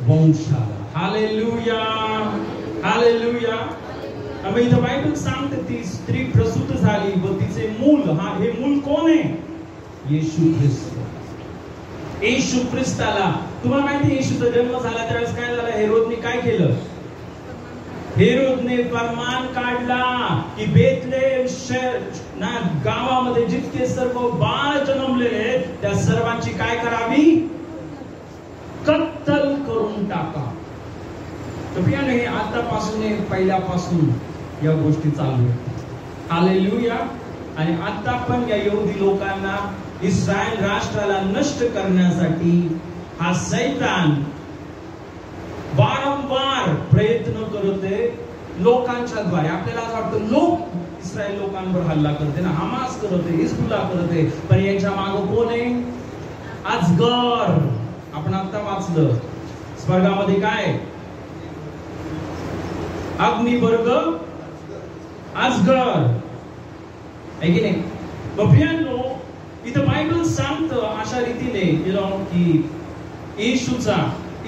वंशाला. हालेलुया. हालेलुया. आम्ही इथं बायबल सांगते ती स्त्री प्रसूत झाली व तिचे मूल, हे मूल कोण आहे? येशू ख्रिस्त. येशू ख्रिस्ताला तुम्हाला माहिती येशूचा जन्म झाला त्यावेळेस काय झालं? हेरोदने काय केलं? हेरोदने फरमान काढला की बेथलेहेम ना गावामध्ये जितके सर्व बाळ जन्मलेले त्या सर्वांची काय करावी? कत्तल करून टाका. तर हे आतापासून पहिल्यापासून या गोष्टी चालू आहेत. हालेलुया. आणि आता पण या यहुदी लोकांना इस्रायल राष्ट्राला नष्ट करण्यासाठी हा सैतान वारंवार प्रयत्न करते लोकांच्या द्वारे. आपल्याला असं वाटतं लोक इस्रायल लोकांवर हल्ला करते ना, हमास करते, हिजबुल्ला करते, पण याच्या मागे कोण आहे? अजगर. आपण आता वाचलं स्वर्गामध्ये काय? अग्निवर्ग अजगर आहे की नाही? प्रियांनो इथं बायबल सांगतं अशा रीतीने की येशूचा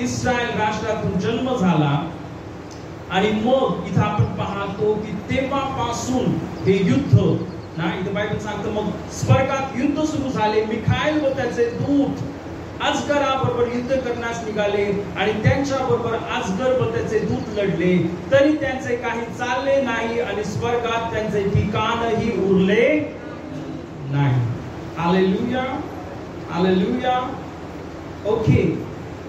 इस्रायल राष्ट्रातून जन्म झाला आणि मग इथं आपण पाहतो की तेव्हापासून हे युद्ध ना, इथं बायबल सांगतं मग स्वर्गात युद्ध सुरू झाले. मिखाएल व त्याचे दूत अजगराबरोबर युद्ध करण्यास निघाले आणि त्यांच्या बरोबर अजगर व त्याचे दूत लढले, तरी त्यांचे काही चालले नाही आणि स्वर्गात त्यांचे ठिकाणही उरले नाही. हालेलुया. हालेलुया. ओके.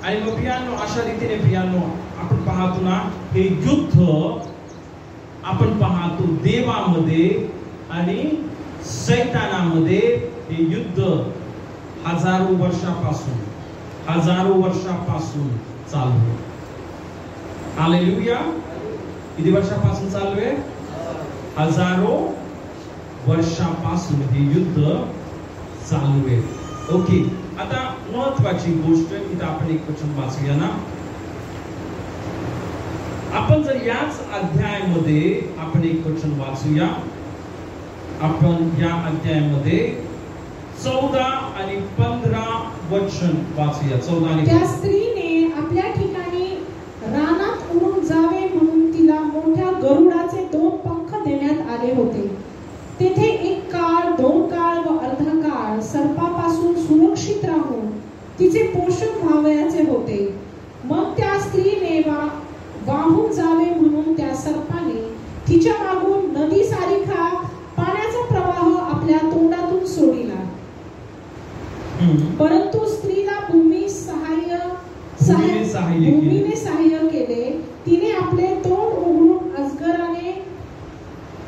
आणि मग प्रियांनो अशा रीतीने प्रियांनो आपण पाहतो ना हे युद्ध आपण पाहतो देवामध्ये आणि सैतानामध्ये. हे युद्ध हजारो वर्षापासून चालू आहे. हालेलुया. किती वर्षापासून चालू आहे? हजारो वर्षापासून हे युद्ध चालू आहे. ओके. आता महत्वाची गोष्ट इथं आपण एक वचन वाचूया ना. आपण जर याच अध्यायामध्ये आपण एक वचन वाचूया. आपण या अध्यायामध्ये 14 आणि 15 वचन वाचूया. 14 आणि त्या स्त्रीने आपल्या ठिकाणी रानात उडून जावे म्हणून तिला मोठ्या गरुडाचे 2 पंख देण्यात आले होते. तेथे 1 काळ, 2 काळ व अर्धा काळ सर्पापासून सुरक्षित राहून तिचे पोषण व्हावयाचे होते. मग त्या स्त्रीने वाहून जावे म्हणून त्या सर्पाने तिच्या मागून नदी सारखा पाण्याचा प्रवाह आपल्या तोंडातून सोडिला. परंतु स्त्रीला भूमीने सहाय्य केले. तिने आपले तोंड उघडून अजगराने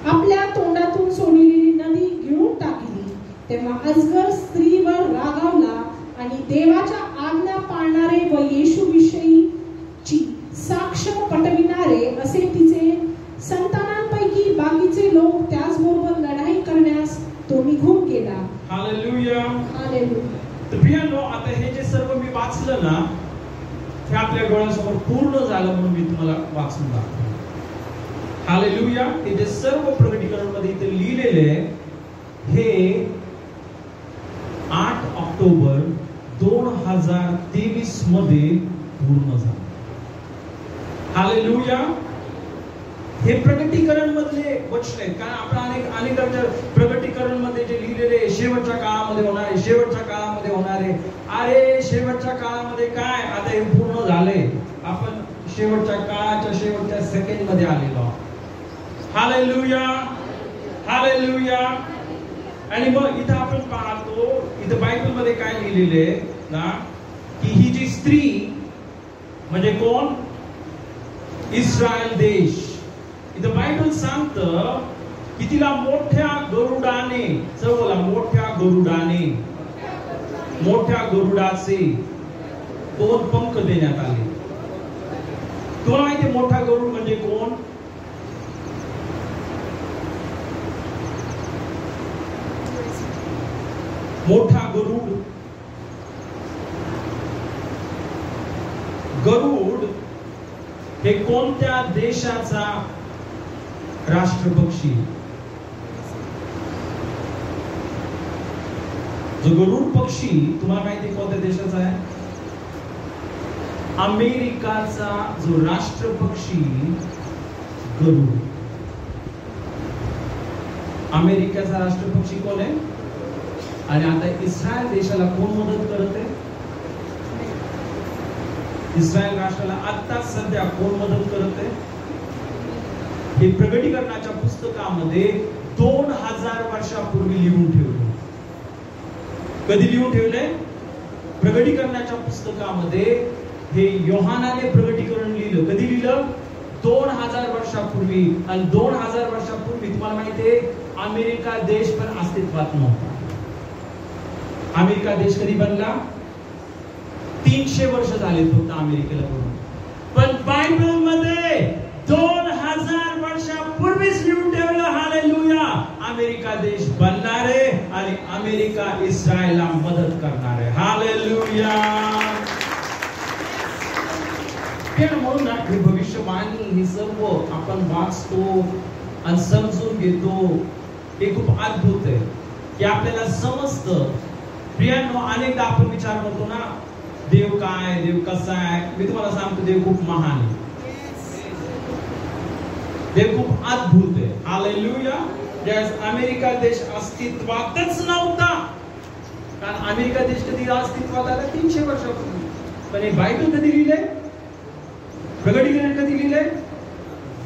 आपल्या तोंडातून सोडलेली नदी गिळून टाकली. तेव्हा अजगर स्त्रीवर रागावला आणि देवाच्या आज्ञा पाळणारे व येशू विषयीची साक्ष पटविणारे असे तिचे संतानांपैकी बाकीचे लोक त्याचबरोबर लढाई करण्यास तो निघून गेला. हालेलुया. हालेलुया. तर प्रियांनो आता हे जे सर्व मी वाचलं ना हे आपल्या डोळ्यासमोर पूर्ण झालं म्हणून मी तुम्हाला वाचून दाखवलं. हालेलुया. हे जे सर्व प्रकटीकरण मध्ये इथे लिहिलेले हे 8 ऑक्टोबर 2023 मध्ये पूर्ण झालं. हालेलुया. हे प्रकटीकरण मधले वचन आहेत. कारण आपण अनेकांच्या प्रकटीकरण मध्ये जे लिहिलेले शेवटच्या काळामध्ये होणार आहे, शेवटच्या काळामध्ये होणार आहे. अरे शेवटच्या काळामध्ये काय? आता हे पूर्ण झाले. आपण शेवटच्या काळाच्या शेवटच्या सेकंड मध्ये आलेलो. हालेलुया. हालेलुया. आणि मग इथं आपण पाहतो इथं बायबल मध्ये काय लिहिलेले ना की ही जी स्त्री म्हणजे कोण? इस्रायल देश. इथं बायबल सांगतं की तिला मोठ्या गरुडाने, चल बोला, मोठ्या गरुडाने मोठ्या गरुडाचे 2 पंख देण्यात आले. तुम्हाला माहिती मोठा गरुड म्हणजे कोण? मोठा गरुड हे कोणत्या देशाचा राष्ट्रपक्षी? जो गरुड पक्षी तुम्हाला माहिती कोणत्या देशाचा आहे? अमेरिकाचा जो राष्ट्रपक्षी गरुड. अमेरिकेचा राष्ट्रपक्षी कोण आहे? आणि आता इस्रायल देशाला कोण मदत करत आहे? इस्रायल राष्ट्राला आता सध्या कोण मदत करत आहे? हे प्रगटीकरणाच्या पुस्तकामध्ये 2000 वर्षापूर्वी लिहून ठेवले. कधी लिहून ठेवले? प्रगटीकरणाच्या पुस्तकामध्ये हे योहानाने प्रगटीकरण लिहिलं. कधी लिहिलं? 2000 वर्षापूर्वी. आणि 2000 वर्षापूर्वी तुम्हाला माहिती आहे अमेरिका देश पण अस्तित्वात नव्हता. अमेरिका देश कधी बनला? 300 वर्ष झाले फक्त अमेरिकेला बनून. पण बायबल मध्ये 2000 वर्षापूर्वीच लिहून ठेवलं हालेलुया अमेरिका देश बनणार आहे आणि अमेरिका इस्रायलला मदत करणार आहे. हालेलुया. म्हणून हे भविष्यवाणी हे सर्व आपण वाचतो आणि समजून घेतो. हे खूप अद्भुत आहे की आपल्याला समजतं. प्रियांनो, अनेकदा आपण विचार करतो ना देव काय, देव कसा आहे. मी तुम्हाला सांगतो देव खूप महान आहे. देव खूप अद्भुत आहे. हालेलुया. अमेरिका देश अस्तित्वातच नव्हता. कारण अमेरिका देश कधी अस्तित्वात आला? 300 वर्षापूर्वी. पण हे बायबल कधी लिहिले? प्रगटीकरण कधी लिहिले?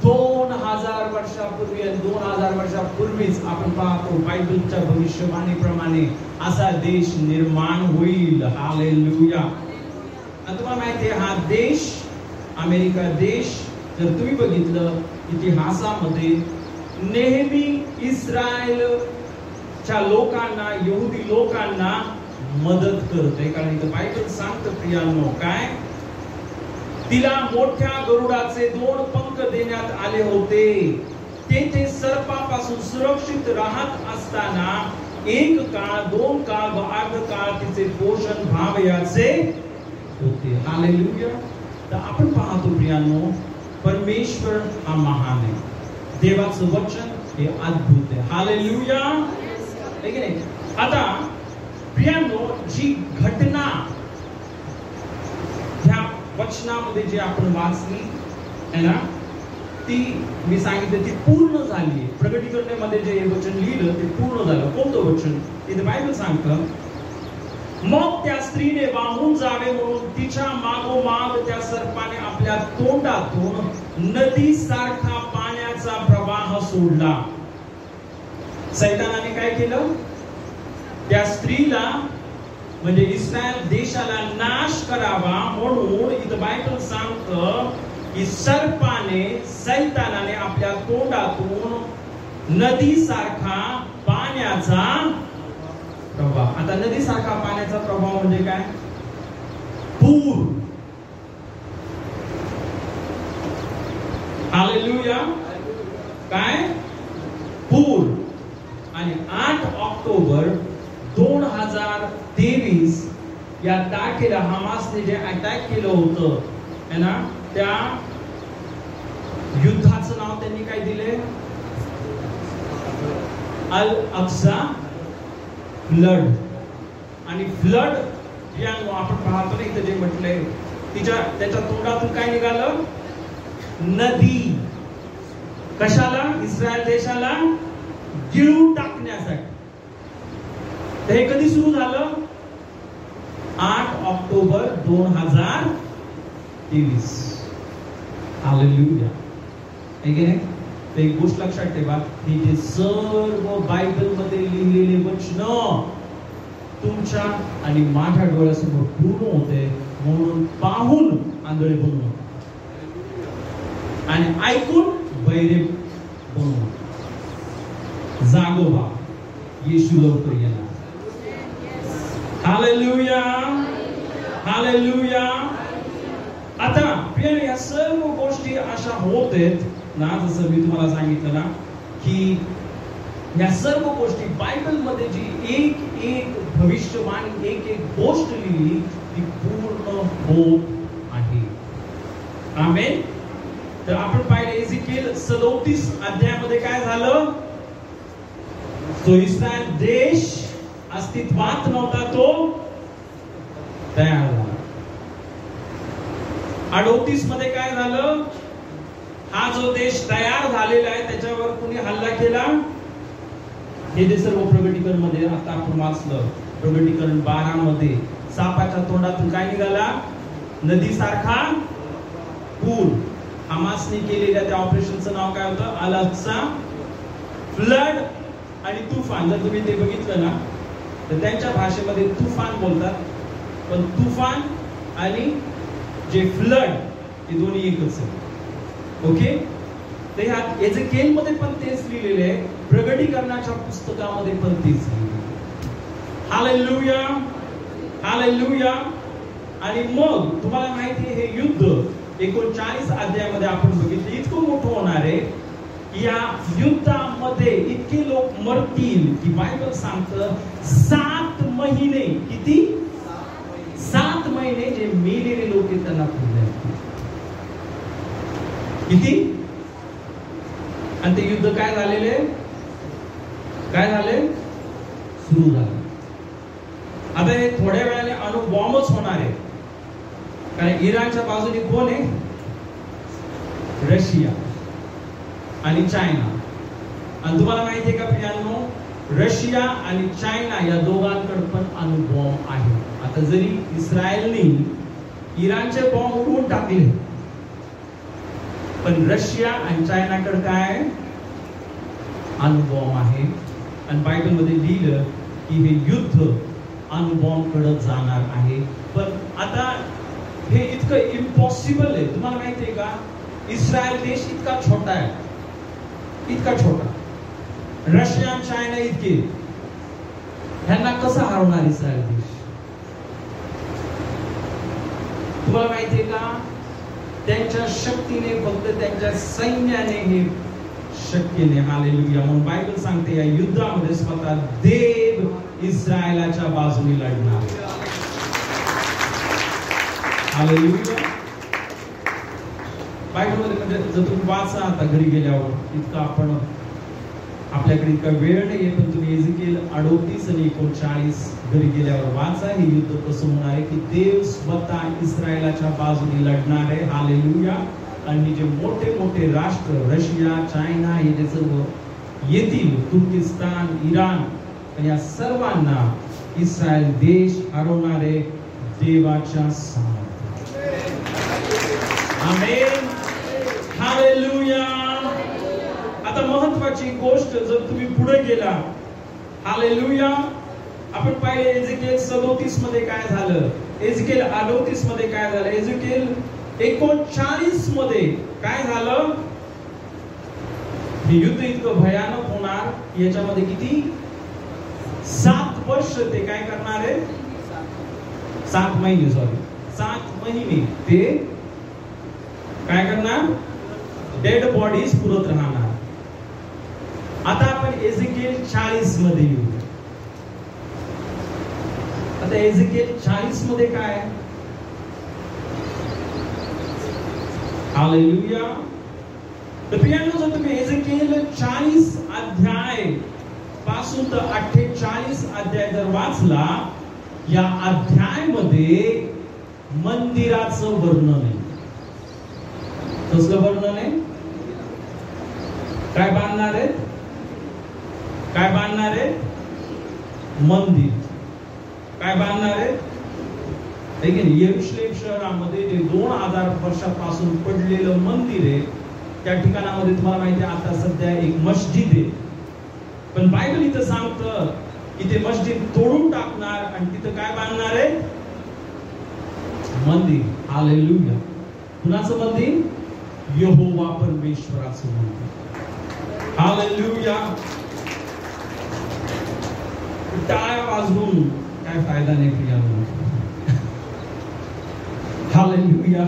2000 वर्षापूर्वी. आणि 2000 वर्षापूर्वीच आपण पाहतो बायबलच्या भविष्यवाणीप्रमाणे असा देश निर्माण होईल. हालेलुया. आणि तुम्हाला माहिती आहे हा देश अमेरिका देश जर तुम्ही बघितलं इतिहासामध्ये नेहमी इस्रायलच्या लोकांना, यहुदी लोकांना मदत करते. कारण इथं बायबल सांगतं प्रियांनो काय? तिला मोठ्या गरुडाचे 2 पंख देण्यात आले होते. ते सर्पापासून सुरक्षित राहत असताना 1 काळ 2 काळ व 8 काळ तिचे पोषण व्हावयाचे होते. हालेलुया. तर आपण पाहतो प्रियांनो परमेश्वर हा महान आहे. देवाचं वचन हे अद्भुत आहे. हालेलुया. है की नाही? आता प्रियांनो जी घटना ह्या वचनामध्ये जे आपण वाचली है ना ती मी सांगितलं ती पूर्ण झाली. प्रगटीकरणामध्ये जे वचन लिहिलं ते पूर्ण झालं. कोणतं वचन? इथे बायबल सांगतं मग त्या स्त्रीने वाहून जावे म्हणून तिच्या मागोमाग त्या सर्पाने आपल्या तोंडातून नदी सारखा पाण्याचा प्रवाह सोडला. सैतानाने काय केलं? त्या स्त्रीला म्हणजे इस्रायल देशाला नाश करावा म्हणून इथं बायबल सांगतं की सर्पाने सैतानाने आपल्या तोंडातून नदी सारखा पाण्याचा प्रवाह. आता नदी सारखा पाण्याचा प्रवाह म्हणजे काय? पूर. हालेलुया. काय? पूर. आणि 8 ऑक्टोबर 2023 या तारखेला हमासने जे अटॅक केलं होतं है ना त्या युद्धाचं नाव त्यांनी काय दिले? अल अक्सा फ्लड. आणि फ्लड या आपण पाहतो ना इथं जे म्हटलंय त्याच्या तोंडातून काय निघालं? नदी. कशाला? इस्रायल देशाला गिळून टाकण्यासाठी. हे कधी सुरू झालं? 8 ऑक्टोबर 2023. हालेलुया. है की नाही? तर एक गोष्ट लक्षात ठेवा हे जे सर्व बायबल मध्ये लिहिलेले वचन तुमच्या आणि माझ्या डोळ्यासमोर पूर्ण होते. म्हणून पाहून आंधळे बनू नका आणि ऐकून बहिरे बनू नका. जागो व्हा, येशू लवकर येणार. Hallelujah, hallelujah. आता प्रिय, या सर्व गोष्टी अशा होत आहेत ना, जसं मी तुम्हाला सांगितलं ना की या सर्व गोष्टी बायबलमध्ये जी एक एक भविष्यवाणी, एक एक गोष्ट लिहिली ती पूर्ण होत आहे. आमेन. तर आपण पाहिले एजिकेल 37 अध्यायामध्ये काय झालं, तो इस्रायल देश अस्तित्वात नव्हता, तो तयार झाला. 38 मध्ये काय झालं, हा जो देश तयार झालेला आहे त्याच्यावर कुणी हल्ला केला. हे जे सर्व प्रगटीकरण मध्ये आता आपण वाचलं, प्रगटीकरण 12 मध्ये सापाच्या तोंडातून काय निघाला, नदी सारखा पूर. हमासने केलेल्या त्या ऑपरेशनचं नाव काय होतं, अल-अक्सा फ्लड आणि तुफान. जर तुम्ही ते बघितलं ना तर त्यांच्या भाषेमध्ये तुफान बोलतात, पण तुफान आणि जे फ्लड हे दोन्ही एकच आहे. ओके. तर ह्या एजेकिएल मध्ये पण तेच लिहिलेले आहे, प्रगटीकरणाच्या पुस्तकामध्ये पण तेच लिहिलेले. Hallelujah, hallelujah. आणि मग तुम्हाला माहिती आहे हे युद्ध 39 अध्यायामध्ये आपण बघितलं, इतकं मोठं होणार आहे. या युद्धामध्ये इतके लोक मरतील की बायबल सांगतं 7 महिने, किती, 7 महिने जे मेलेले लोक आहेत त्यांना पुरले. किती. आणि ते युद्ध काय झालेले, काय झाले, सुरू झाले. आता हे थोड्या वेळाने अणुबॉम्बच होणार आहे, कारण इराणच्या बाजूने कोण आहे, रशिया आणि चायना. आणि तुम्हाला माहिती आहे का प्रियांनो, रशिया आणि चायना या दोघांकडे पण अणुबॉम्ब आहे. आता जरी इस्रायलने इराणचे बॉम्ब उडवून टाकले, पण रशिया आणि चायनाकडे काय, अणुबॉम्ब आहे. आणि बायबल मध्ये लिहिलं की हे युद्ध अणुबॉम्ब कडे जाणार आहे. पण आता हे इतकं इम्पॉसिबल आहे. तुम्हाला माहिती आहे का, इस्रायल देश इतका छोटा आहे, इतका छोटा. रशिया आणि चायना इतके, ह्यांना कसं हरवणार इस्रायल देश. तुम्हाला माहिती आहे का, त्यांच्या शक्तीने, फक्त त्यांच्या सैन्याने हे शक्य नाही. हालेलुया. म्हणून बायबल सांगते या युद्धामध्ये स्वतः देव इस्रायलाच्या बाजूने लढणार. हालेलुया. बायबलमध्ये म्हणजे जर तुम्ही वाचा आता घरी गेल्यावर, इतका आपण आपल्याकडे इतका वेळ नाहीये, पण तुम्ही एजिकेल 38 आणि 39 घरी गेल्यावर वाचा. हे युद्ध कसं होणार आहे की देव स्वतः इस्रायलाच्या बाजूने लढणार आहे. हालेलुया. आणि जे मोठे मोठे राष्ट्र, रशिया, चायना, हे जे सर्व येतील, तुर्किस्तान, इराण, आणि या सर्वांना इस्रायल देश हरवणारे देवाच्या समोर. आमेन. हालेलुया. आता महत्वाची गोष्ट, जर तुम्ही पुढे गेला, हालेलुया, आपण पाहिले एजिकेल 37 मध्ये काय झालं, एजिकेल 38 मध्ये काय झालं, एजिकेल 39 मध्ये काय झालं. हे युद्ध इतकं भयानक होणार, याच्यामध्ये किती, 7 वर्ष ते काय करणार आहे, 7 महिने, सॉरी 7 महिने ते काय करणार, डेड बॉडीज पुरत राहणार. आता आपण एजिकेल 40 मध्ये येऊ. आता एजिकेल 40 मध्ये काय, हालेलुया. तर प्रियांनो, जर तुम्ही एजिकेल 40 अध्याय पासून तर 48 अध्याय जर वाचला, या अध्यायामध्ये मंदिराचं वर्णन आहे. कसलं वर्णन आहे, काय बांधणार आहेत, काय बांधणार आहेत, मंदिर काय बांधणार आहेत. यरूशलेम शहरामध्ये जे 2000 वर्षापासून पडलेलं मंदिर आहे, त्या ठिकाणामध्ये तुम्हाला माहिती आहे आता सध्या एक मस्जिद आहे. पण बायबल इथं सांगतं की ते मस्जिद तोडून टाकणार आणि तिथं काय बांधणार आहे, मंदिर. हालेलुया. कुणाचं मंदिर, यहोवा परमेश्वराचं मंदिर. हालेलुया. टाळ्या वाजवून काय फायदा नाही प्रियांनो. हालेलुया.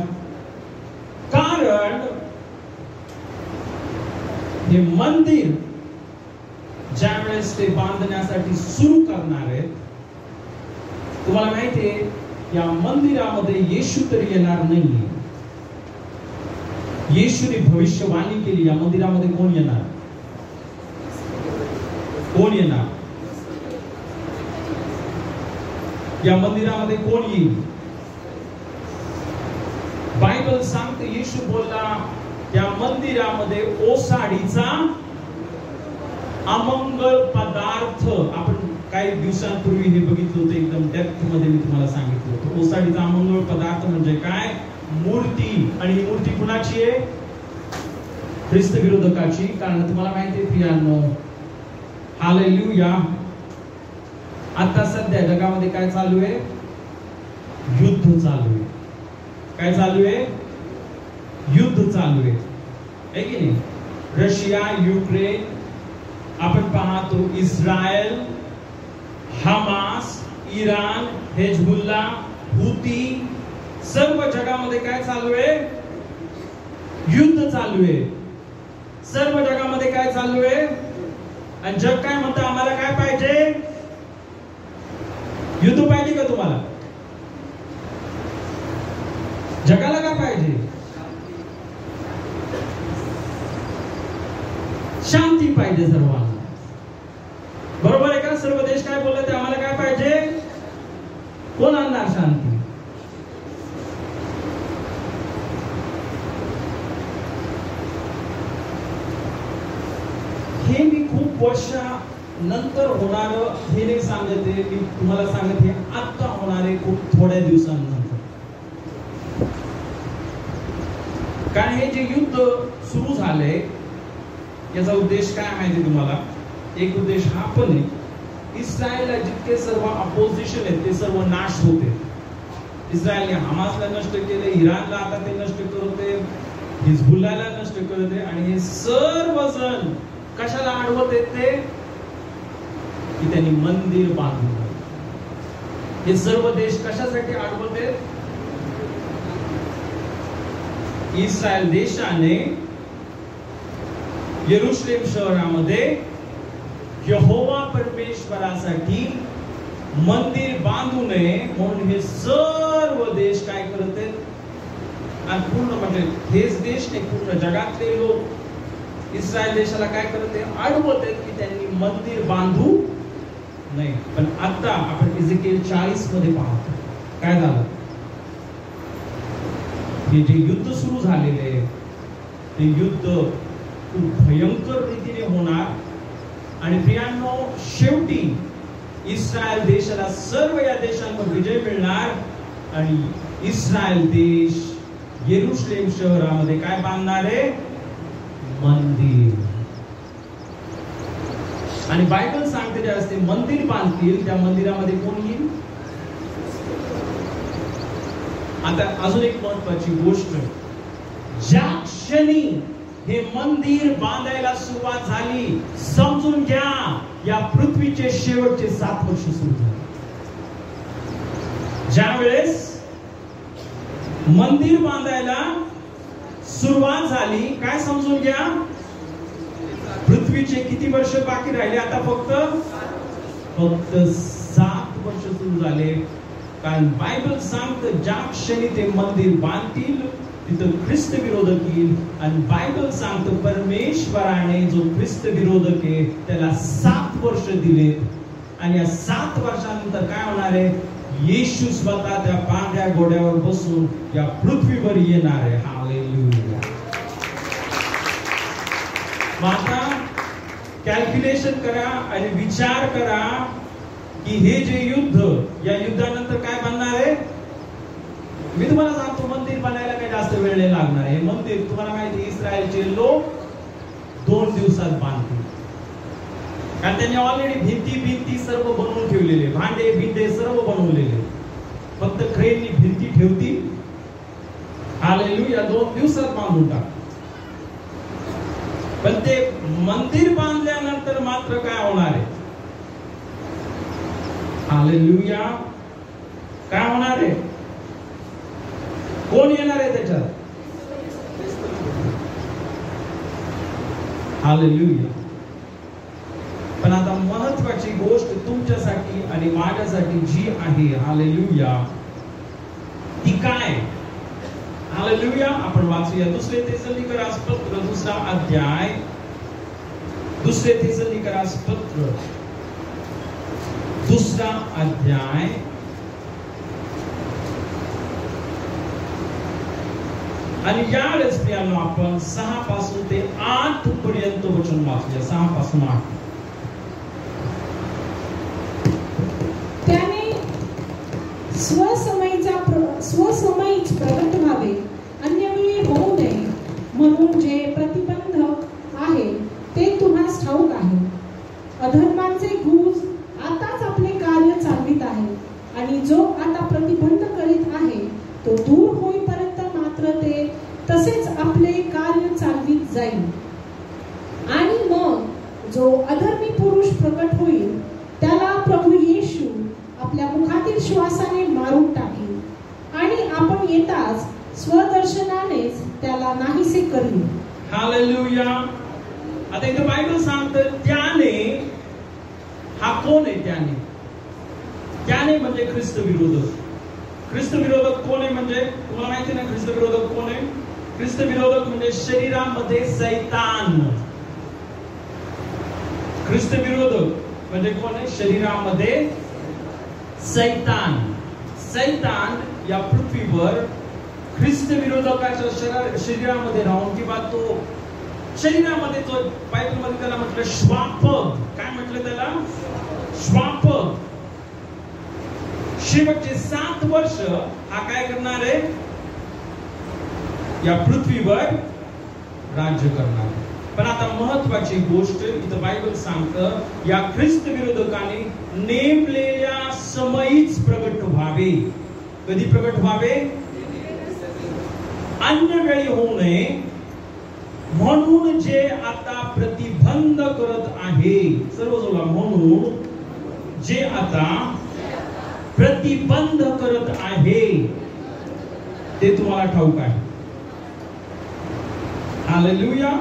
कारण हे मंदिर ज्यावेळेस ते बांधण्यासाठी सुरू करणार आहेत, तुम्हाला माहितीये या मंदिरामध्ये येशू तरी येणार नाहीये. येशूने भविष्यवाणी केली या मंदिरामध्ये कोण येणार, कोण येणार, या मंदिरामध्ये कोण येईल. बायबल सांगते येशू बोलला त्या मंदिरामध्ये ओसाडीचा अमंगल पदार्थ. आपण काही दिवसांपूर्वी हे बघितलं होतं, एकदम डेप्थ मध्ये मी तुम्हाला सांगितलं होतं. ओसाडीचा अमंगल पदार्थ म्हणजे काय, मूर्ती. आणि ही मूर्ती कुणाची आहे, ख्रिस्त विरोधकाची. कारण तुम्हाला माहिती आहे प्रियांनो, हालेलुया, आता सध्या जगामध्ये काय चालू आहे, युद्ध चालू आहे. काय चालू आहे, युद्ध चालू आहे की नाही. रशिया, युक्रेन, आपण पाहतो इस्रायल, हमास, इराण, हेजबुल्ला, हुती, सर्व जगामध्ये काय चालू आहे, युद्ध चालू आहे. सर्व जगामध्ये काय चालू आहे. आणि जग काय म्हणतं, आम्हाला काय पाहिजे, युद्ध पाहिजे का तुम्हाला, जगाला काय पाहिजे, शांती पाहिजे सर्वांना. बरोबर आहे का. सर्व देश काय बोलले ते आम्हाला काय पाहिजे, कोण आणणार शांती. हे मी खूप वर्षानंतर होणार हे नाही सांगते, मी तुम्हाला सांगते आता होणारे खूप थोड्या दिवसांनंतर. कारण हे जे युद्ध सुरू झाले याचा उद्देश काय माहिती तुम्हाला. एक उद्देश हा पण आहे, इस्रायलला जितके सर्व अपोजिशन आहेत ते सर्व नाश होते. इस्रायलने हमासला नष्ट केले, इराणला आता ते नष्ट करते, हिजबुल्लाला नष्ट करते. आणि हे सर्वजण कशाला अडवत आहेत ते, की त्यांनी मंदिर बांधलं. हे सर्व देश कशासाठी अडवत आहेत. इस्रायल देशाने यरूशलेम शहरामध्ये यहोवा परमेश्वरासाठी मंदिर बांधू नये म्हणून हे सर्व देश काय करत आहेत. आणि पूर्ण म्हणजे हेच देश नाही, पूर्ण जगातले लोक इस्रायल देशाला काय करत आहेत, अडवत आहेत की त्यांनी मंदिर बांधू नाही. पण आता आपण इझेकिएल 40 मध्ये पाहतो काय झालं. हे जे युद्ध सुरू झालेले ते युद्ध खूप भयंकर रीतीने होणार. आणि प्रियांनो, शेवटी इस्रायल देशाला सर्व या देशांवर विजय मिळणार. आणि इस्रायल देश यरूशलेम शहरामध्ये काय बांधणार आहे, मंदिर. आणि बायबल सांगते ज्यावेळेस ते मंदिर बांधतील त्या मंदिरामध्ये कोण येईल. आता अजून एक महत्वाची गोष्ट, ज्या क्षणी हे मंदिर बांधायला सुरुवात झाली, समजून घ्या या पृथ्वीचे शेवटचे 7 वर्ष सुरू झाले. ज्यावेळेस मंदिर बांधायला सुरुवात झाली, काय समजून घ्या, पृथ्वीचे किती वर्ष बाकी राहिले, आता फक्त 7 वर्ष सुरू झाले. कारण बायबल सांगतं ज्या क्षणी ते मंदिर बांधतील तिथं ख्रिस्त विरोधक येईल. आणि बायबल सांगतं परमेश्वराने जो ख्रिस्त विरोधक आहे त्याला 7 वर्ष दिलेत. आणि या 7 वर्षानंतर काय होणार आहे, येशू स्वतः त्या पांढऱ्या घोड्यावर बसून या पृथ्वीवर येणार आहे. हालेलुया. आता कॅल्क्युलेशन करा आणि विचार करा की हे जे युद्ध, या युद्धानंतर काय बनणार आहे. मी तुम्हाला सांगतो मंदिर बनायला काही जास्त वेळ नाही लागणार आहे. मंदिर तुम्हाला माहिती इस्रायलचे लोक 2 दिवसात बांधतील. कारण त्यांनी ऑलरेडी भिंती सर्व बनवून ठेवलेले, भांडे भिंडे सर्व बनवलेले, फक्त क्रेननी भिंती ठेवतील. हालेलुया. 2 दिवसात बांधून टाक. पण ते मंदिर बांधल्यानंतर मात्र काय होणार आहे, हालेलुया. काय होणार आहे? कोण येणार आहे त्याच्यात? हालेलुया. पण आता महत्वाची गोष्ट तुमच्यासाठी आणि माझ्यासाठी जी आहे, हालेलुया, ती काय? हालेलुया. आपण वाचूया दुसरे थेसलोनिकरास पत्र 2 अध्याय. दुसरे थेसलोनिकरास पत्र 2 अध्याय आणि यावेळेस प्रियांनो आपण 6 पासून ते 8 पर्यंत वचन वाचूया. 6 पासून 8. त्याने स्वसमयीच प्रगट व्हावे, अन्यवेळी होऊ नये म्हणून जे प्रतिबंधक आहे ते तुम्हास ठाऊक आहे. अधर्मांचे गुज आताच आपले कार्य चालवित आहे आणि जो आता प्रतिबंध करीत आहे तो दूर होईपर्यंत मात्र ते तसेच आपले कार्य चालवित जाईल. आणि मग जो अधर्मी पुरुष प्रकट होईल त्याला प्रभू येशू आपल्या मुखातील श्वासाने मारून टाकील आणि आपण येताच स्वदर्शनानेच त्याला नाहीसे करील. हालेलुया. आता इथे बायबल सांगतं त्याने. हा कोण आहे त्याने? त्याने म्हणजे ख्रिस्त विरोधक. ख्रिस्त विरोधक कोण आहे? म्हणजे तुम्हाला माहिती ना ख्रिस्त विरोधक कोण आहे? ख्रिस्त विरोधक म्हणजे शरीरामध्ये सैतान. ख्रिस्त विरोधक म्हणजे कोण आहे? शरीरामध्ये सैतान. सैतान या पृथ्वीवर ख्रिस्त विरोधकाच्या शरीरामध्ये राहून किंवा तो शरीरामध्ये तो बायबलमध्ये त्याला म्हटलं श्वापक. काय म्हटलं त्याला? श्वापक. शेवटचे 7 वर्ष हा काय करणार आहे? या पृथ्वीवर राज्य करणार. पण आता महत्वाची गोष्ट इथं बायबल सांगतं या ख्रिस्त विरोधकाने नेमलेल्या समयीच प्रगट व्हावे. कधी प्रगट व्हावे? अन्य वेळी होऊ नये म्हणून जे आता प्रतिबंध करत आहे. सर्व जोला, म्हणून जे आता प्रतिबंध करत आहे ते तुम्हाला ठाऊक आहे. हालेलुया.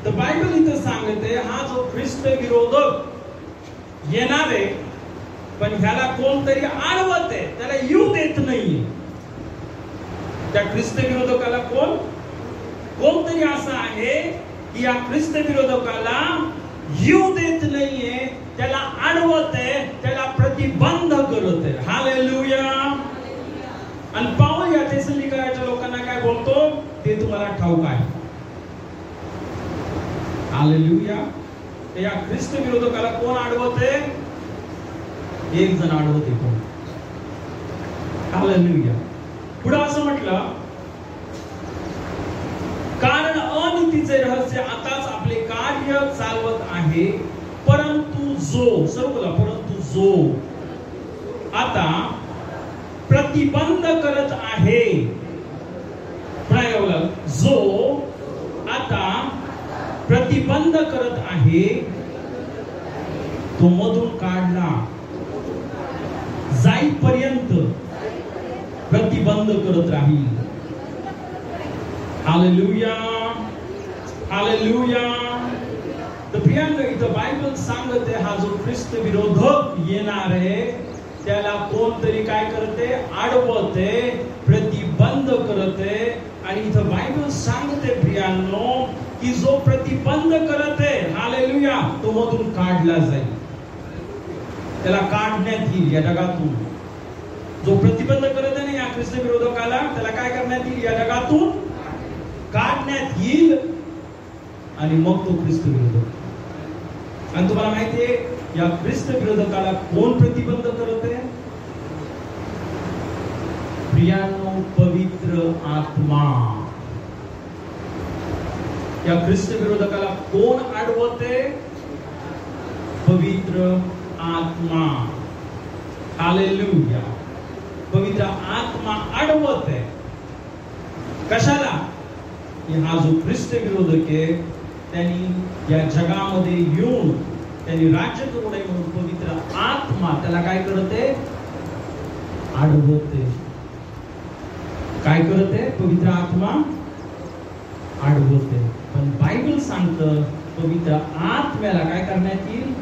तर बायबल इथं सांगते हा जो ख्रिस्त विरोधक येणार आहे पण ह्याला कोणतरी अडवत आहे, त्याला येऊ देत नाहीये. त्या ख्रिस्त विरोधकाला कोणतरी असं आहे की या ख्रिस्त विरोधकाला येऊ देत नाहीये, त्याला अडवत आहे, त्याला प्रतिबंध करत आहे. हालेलुया. आणि पाऊल या थेसलोनिकराच्या लोकांना काय बोलतो ते तुम्हाला ठाऊक आहे. हालेलुया. या ख्रिस्त विरोधकाला कोण अडवत आहे? एक जण अडवत आहे. कोण? हालेलुया. पुढे असं म्हटलं कारण अनितीचे रहस्य आताच आपले कार्य चालवत आहे, परंतु जो, सर्व बोला, परंतु जो आता प्रतिबंध करत आहे. जो आता प्रतिबंध करत आहे तो मधून काढला जाईपर्यंत प्रतिबंध करत राहील. हालेलुया. हालेलुया. तर प्रियांनो इथं बायबल सांगते हा जो ख्रिस्त विरोधक येणार आहे त्याला कोणतरी काय करते? अडवते, प्रतिबंध करते. आणि इथं बायबल सांगते प्रियांनो की जो प्रतिबंध करते, हालेलुया, तो मधून काढला जाईल. त्याला काढण्यात येईल या जगातून. जो प्रतिबंध करत आहे ना या ख्रिस्त विरोधकाला, त्याला काय करण्यात येईल? या जगातून काढण्यात येईल. आणि मग तो ख्रिस्त विरोधक. आणि तुम्हाला माहितीये या ख्रिस्त विरोधकाला कोण प्रतिबंध करत आहे? प्रियांनो, पवित्र आत्मा. या ख्रिस्त विरोधकाला कोण अडवते? पवित्र आत्मा. हालेलुया. पवित्र आत्मा अडवते. कशाला? हा जो ख्रिस्त विरोधक आहे त्यांनी या जगामध्ये येऊन त्यांनी राज्य करू नये म्हणून पवित्र आत्मा त्याला काय करते, अडवते. काय करते, पवित्र आत्मा अडवते. पण बायबल सांगतं पवित्र आत्म्याला काय करण्यात येईल.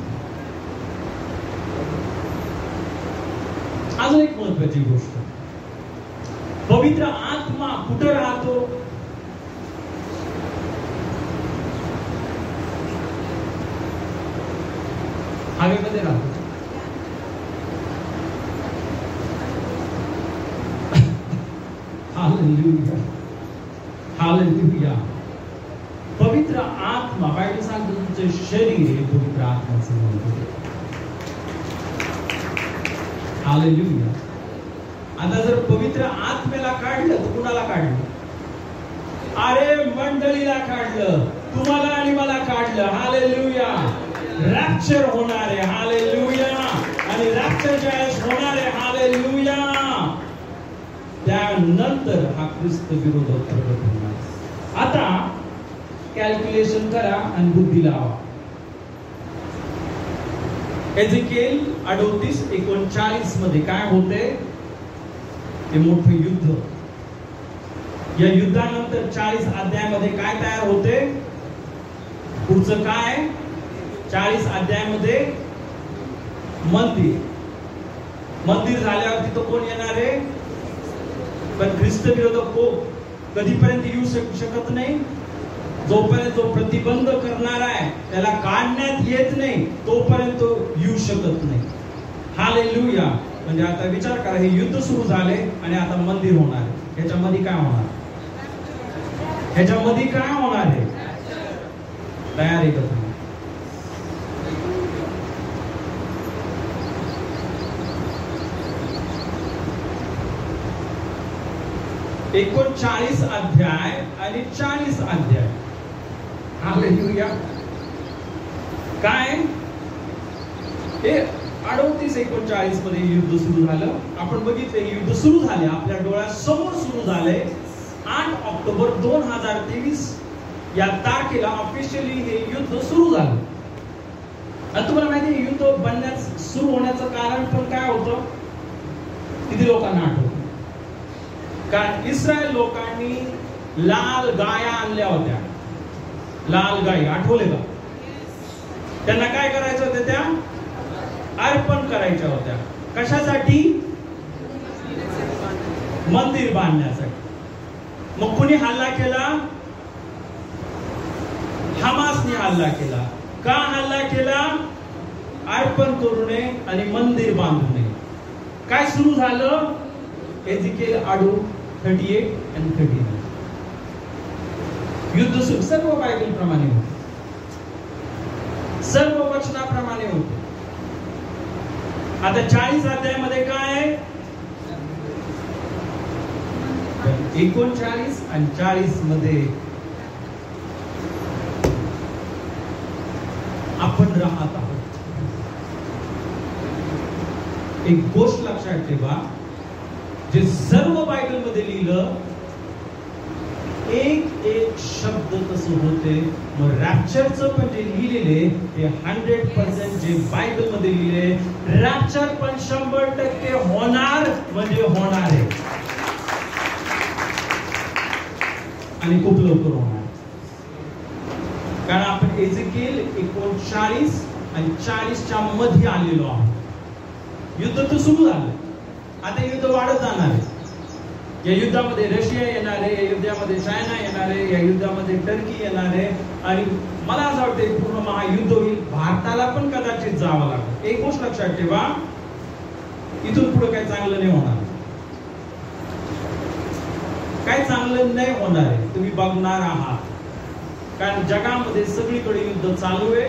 अजून एक महत्वाची गोष्ट, पवित्र आत्मा कुठं राहतो. हवेमध्ये राहतो. Hallelujah, hallelujah. पवित्र आत्मा, बायबल सांगतो तुमचं शरीर हे पवित्र आत्म्याचं मंदिर आहे. हालेलुया. आता जर पवित्र आत्म्याला काढलं तर कुणाला काढलं. अरे मंडळीला काढलं, तुम्हाला आणि मला काढलं. हालेलुया. रॅप्चर होणार आहे. हालेलुया. आणि रॅप्चर ज्यावेळेस होणार आहे, हालेलुया, त्यानंतर हा ख्रिस्त विरोधक प्रगट होणार. आता कॅल्क्युलेशन करा आणि बुद्धी लावा. एझेकिएल 38:39 मध्ये काय होते, ते मोठं युद्ध. या युद्धानंतर 40 अध्यायामध्ये काय तयार होते, पुढचं काय, 40 अध्यायामध्ये मंदिर. मंदिर झाल्यावर तिथं कोण येणार आहे, पण ख्रिस्त विरोधक कधीपर्यंत येऊ शकत नाही, जोपर्यंत जो प्रतिबंध करणार आहे त्याला काढण्यात येत नाही तोपर्यंत येऊ शकत नाही. हालेलुया. म्हणजे आता विचार करा, हे युद्ध सुरू झाले आणि आता मंदिर होणार आहे. ह्याच्यामध्ये काय होणार, ह्याच्यामध्ये काय होणार आहे, तयार आहे का तुम्ही. 39 अध्याय आणि 40 अध्याय. हालेलुया. काय हे 38-39 मध्ये युद्ध सुरू झालं. आपण बघितले युद्ध सुरू झाले, आपल्या डोळ्यासमोर सुरू झाले. 8 ऑक्टोबर 2023 या तारखेला ऑफिशियली हे युद्ध सुरू झालं. आणि तुम्हाला माहिती आहे युद्ध बनण्यास सुरू होण्याचं कारण पण काय होतं, किती लोकांना आठवतं. कारण इस्रायल लोकांनी लाल गाया आणल्या होत्या. लाल गायी आठवले का. त्यांना काय करायचं होतं, त्या अर्पण करायच्या होत्या. कशासाठी, मंदिर बांधण्यासाठी. मग कुणी हल्ला केला, हमासने हल्ला केला. का हल्ला केला, अर्पण करू नये आणि मंदिर बांधू नये. काय सुरू झालं, एझेकिएल 38 आणि 39 युद्ध सुरू. सर्व बायबल प्रमाणे होते, सर्व वचनाप्रमाणे होते. आता 40 अध्यायामध्ये काय आहे, 39 आणि 40 मध्ये आपण राहत आहोत. एक गोष्ट लक्षात ठेवा, जे सर्व बायबल मध्ये लिहिलं एक एक शब्द कसं होते. मग रॅप्चरचं पण जे लिहिलेले ते 100% जे बायबल मध्ये लिहिले, रॅप्चर पण 100% होणार म्हणजे होणार आहे आणि खूप लवकर होणार. कारण आपण एझेकिएल 39 आणि 40च्या मध्ये आलेलो आहोत. युद्ध तर सुरू झालं, आता युद्ध वाढत जाणार आहे. या युद्धामध्ये रशिया येणार आहे, या युद्धामध्ये चायना येणार आहे, या युद्धामध्ये टर्की येणार आहे. आणि मला असं वाटतं पूर्ण महायुद्ध होईल. भारताला पण कदाचित जावं लागेल. एक गोष्ट लक्षात ठेवा, इथून पुढे काही चांगलं नाही होणार. काय चांगलं नाही होणार आहे तुम्ही बघणार आहात. कारण जगामध्ये सगळीकडे युद्ध चालू आहे.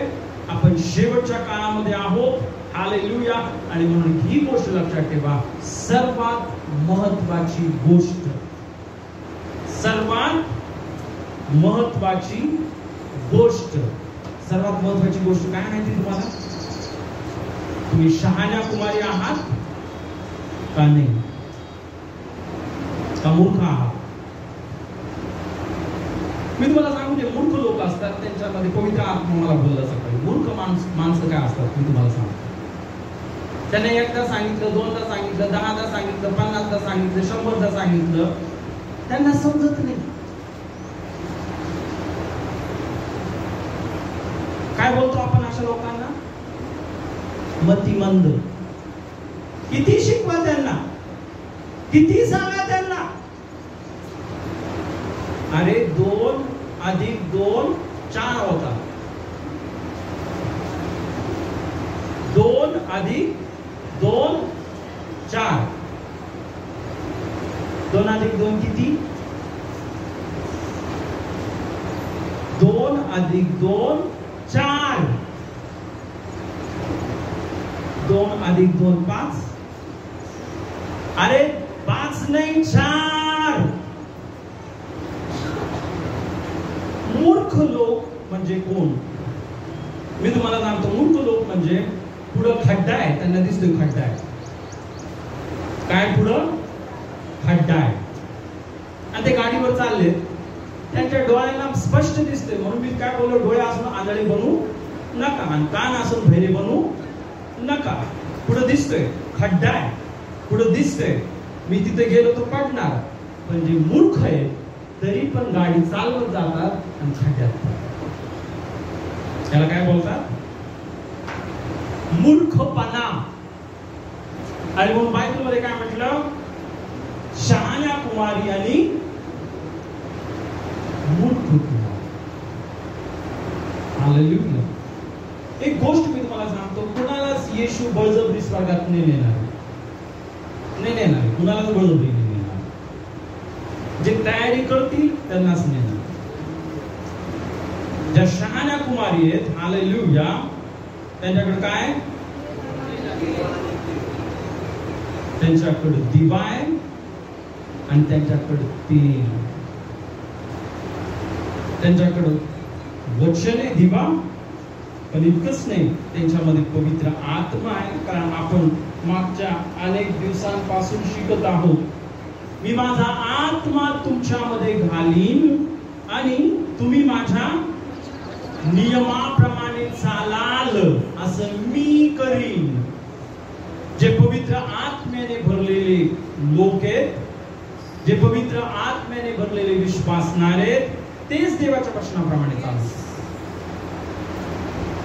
आपण शेवटच्या काळामध्ये आहोत. हालेलुया. आणि म्हणून ही गोष्ट लक्षात ठेवा, सर्वात महत्वाची गोष्ट, सर्वात महत्वाची गोष्ट, सर्वात महत्वाची गोष्ट काय माहिती तुम्हाला, तुम्ही शहाण्या कुमारी आहात का नाही, का मूर्ख आहात. मी तुम्हाला सांगू, जे मूर्ख लोक असतात त्यांच्यामध्ये पवित्र आत्मा मला बोलला सकाळी. मूर्ख माणसं काय असतात मी तुम्हाला सांगतो. त्याने एकदा सांगितलं, दोनदा सांगितलं, 10दा सांगितलं, 50दा सांगितलं, 100दा सांगितलं, त्यांना समजत नाही. काय बोलतो आपण अशा लोकांना? मतिमंद. किती शिकवा त्यांना, किती सांगा त्यांना. अरे 2 + 2 4 होता. 2 + 2 4. 2 + 2 किती? 2 + 2 4. 2 + 2 5. अरे 5 नाही 4. मूर्ख लोक म्हणजे कोण? मी तुम्हाला सांगतो, मूर्ख लोक म्हणजे पुढं खड्डा आहे, त्यांना दिसतोय खड्डा आहे. काय पुढं खड्डा आहे आणि ते गाडीवर चालले, त्यांच्या डोळ्यांना स्पष्ट दिसतंय. म्हणून मी काय बोललो, डोळे असून आंधळे बनू नका आणि कान असून बहिरे बनू नका. पुढे दिसतोय खड्डा आहे, पुढे दिसतंय मी तिथे गेलो तर पडणार. पण जे मूर्ख आहे तरी पण गाडी चालवत जातात आणि खड्ड्यात पडतात. त्याला काय बोलतात? मूर्खपणा. आणि म्हणून बायबलमध्ये काय म्हटलं? शहाण्या कुमारी आणि मूर्ख कुमारी. हालेलुया. एक गोष्ट मी तुम्हाला सांगतो, कुणालाच येशू बळजबरी स्वर्गात नाही नेणार. कुणालाच बळजबरी नाही नेणार. जे तयारी करतील त्यांनाच नेणार. ज्या शहाण्या कुमारी आहेत, हालेलुया, त्यांच्याकडे काय? त्यांच्याकडे दिवा आहे आणि त्यांच्याकडे तेल. त्यांच्याकडे वचन आहे, दिवा, पण इतकंच नाही, त्यांच्यामध्ये पवित्र आत्मा आहे. कारण आपण मागच्या अनेक दिवसांपासून शिकत आहोत, मी माझा आत्मा तुमच्यामध्ये घालीन आणि तुम्ही माझ्या नियमाप्रमाणे चालाल, असं मी करीन. जे पवित्र आत्म्याने भरलेले लोक आहेत, जे पवित्र आत्म्याने भरलेले विश्वासणारे, तेच देवाच्या वचनाप्रमाणे चालतात.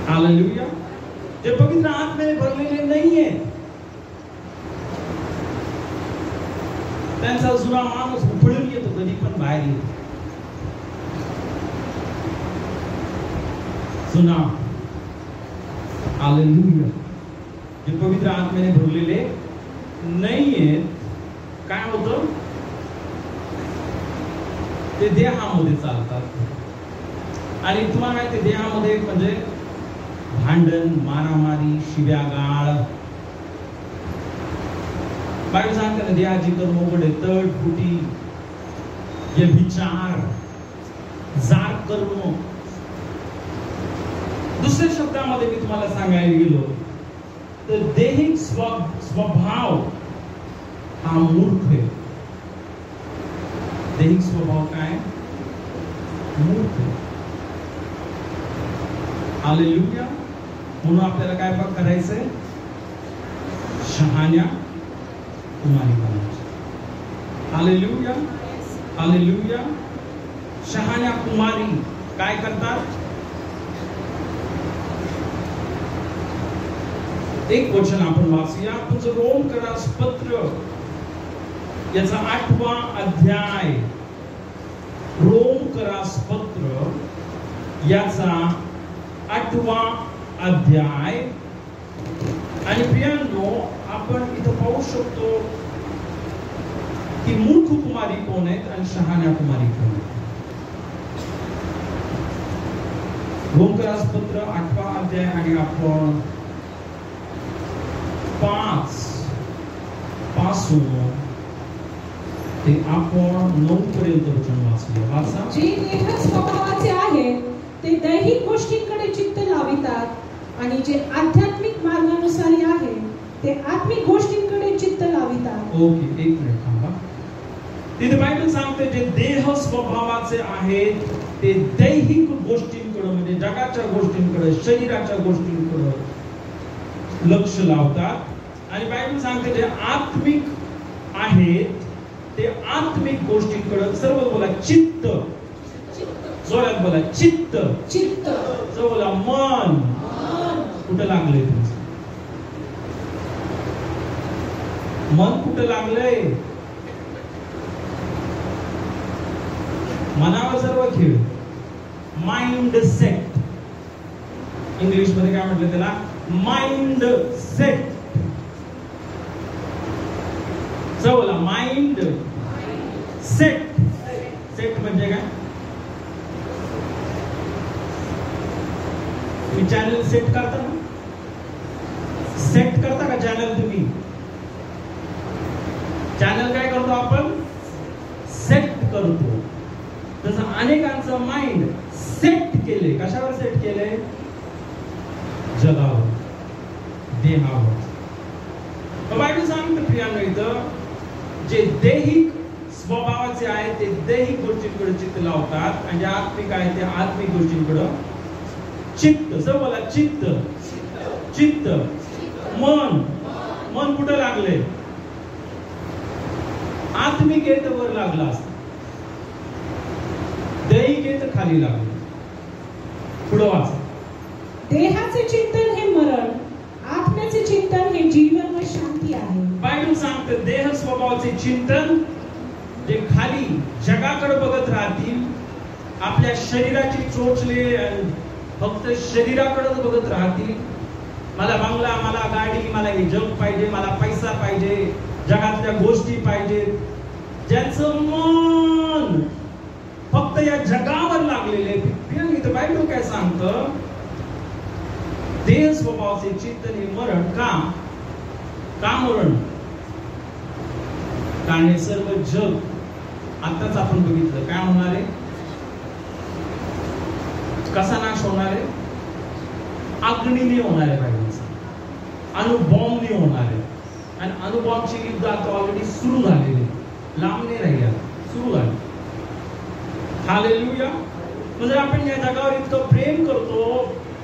हालेलुया. जे पवित्र आत्म्याने भरलेले नाहीये, त्यांचा जुना माणूस उफळून येतो, कधी पण बाहेर येतो. जुना. हालेलुया. जे पवित्र आत्म्याने भरलेले नाहीये, काय होतं? ते देहामध्ये चालतात. आणि तुम्हाला माहिती, देहामध्ये म्हणजे भांडण, मारामारी, शिव्यागाळ. बायबल सांगते ना, देहाची कर्म उघडे, तट, फुटी, व्यभिचार, जार कर्म. दुसऱ्या शब्दामध्ये मी तुम्हाला सांगायला गेलो तर दैहिक स्वभाव हा मूर्ख आहे. दैहिक स्वभाव काय? मूर्ख. हालेलुया. म्हणून आपल्याला काय करायचंय? शहाण्या कुमारी बनायची. हालेलुया. हालेलुया. शहाण्या कुमारी काय करतात? एक वचन आपण वाचूया. तुझं रोमकरास पत्र याचा 8वा अध्याय. रोमकरास पत्र याचा 8वा अध्याय. आणि प्रियांनो, आपण इथं पाहू शकतो की मूर्ख कुमारी कोण आहेत आणि शहाण्या कुमारी कोण आहेत. रोमकरास पत्र 8वा अध्याय आणि आपण 5 पासून ते आपण 9 पर्यंत वचन वाचूया. वाचा. जे देह स्वभावाचे आहेत ते दैहिक गोष्टींकडे चित्त लावितात आणि जे आध्यात्मिक मार्गानुसारी आहेत ते आत्मिक गोष्टींकडे चित्त लावितात. ओके, एक मिनिट थांबा. तिथे बायबल सांगते जे देह स्वभावाचे आहेत ते दैहिक गोष्टींकडे म्हणजे जगाच्या गोष्टींकडे शरीराच्या गोष्टींकडे लक्ष लावतात आणि बायबल सांगते जे आत्मिक आहेत ते आत्मिक गोष्टींकडे सर्व बोला चित्त जोरात बोला चित्त चित्त जो बोला मन कुठं लागलंय तुमचं मन कुठं लागलंय मनावर सर्व खेळ माइंड सेट इंग्लिश मध्ये काय म्हटलं त्याला माइंड सेट चवला माइंड सेट सेट म्हणजे काय तुम्ही चॅनल सेट करता ना सेट करता का चॅनल तुम्ही चॅनल काय करतो आपण सेट करतो तसं अनेकांचं माइंड सेट केले कशावर सेट केले जगावर देहावर बायबल सांगते प्रियांनो इथं जे दैहिक स्वभावाचे आहे ते दैहिक गोष्टींकडे चित्त लावतात आणि जे आत्मिक आहे ते आत्मिक गोष्टींकडे चित्त सब बोला चित्त चित्त मन मन कुठं लागले आत्मिक येत वर लागला असत दैहिक येत खाली लागलं पुढं वाचा देहाचे चिंतन हे मरण आत्म्याचे चिंतन हे जीवन व शांती आहे बायबल सांगते देह स्वभावाचे चिंतन जे खाली जगाकडे बघत राहतील आपल्या शरीराची चोचले फक्त शरीराकडे बघत राहतील मला बंगला मला गाडी मला हे जग पाहिजे मला पैसा पाहिजे जगातल्या गोष्टी पाहिजेत ज्यांचं मन फक्त या जगावर लागलेले इथं बायबल काय सांगतं देह स्वभावाचे चिंतन हे मरण का मरण कारण हे सर्व जग आताच आपण बघितलं काय होणार आहे कसा नाश होणार आहे अग्नीने होणार आहे बायबल अणुबॉम्बने होणार आहे आणि अणुबॉम्बची युद्ध आता ऑलरेडी सुरू झालेली लांब नाही राहिली सुरू झाली हालेलुया म्हणजे आपण या जगावर इतकं प्रेम करतो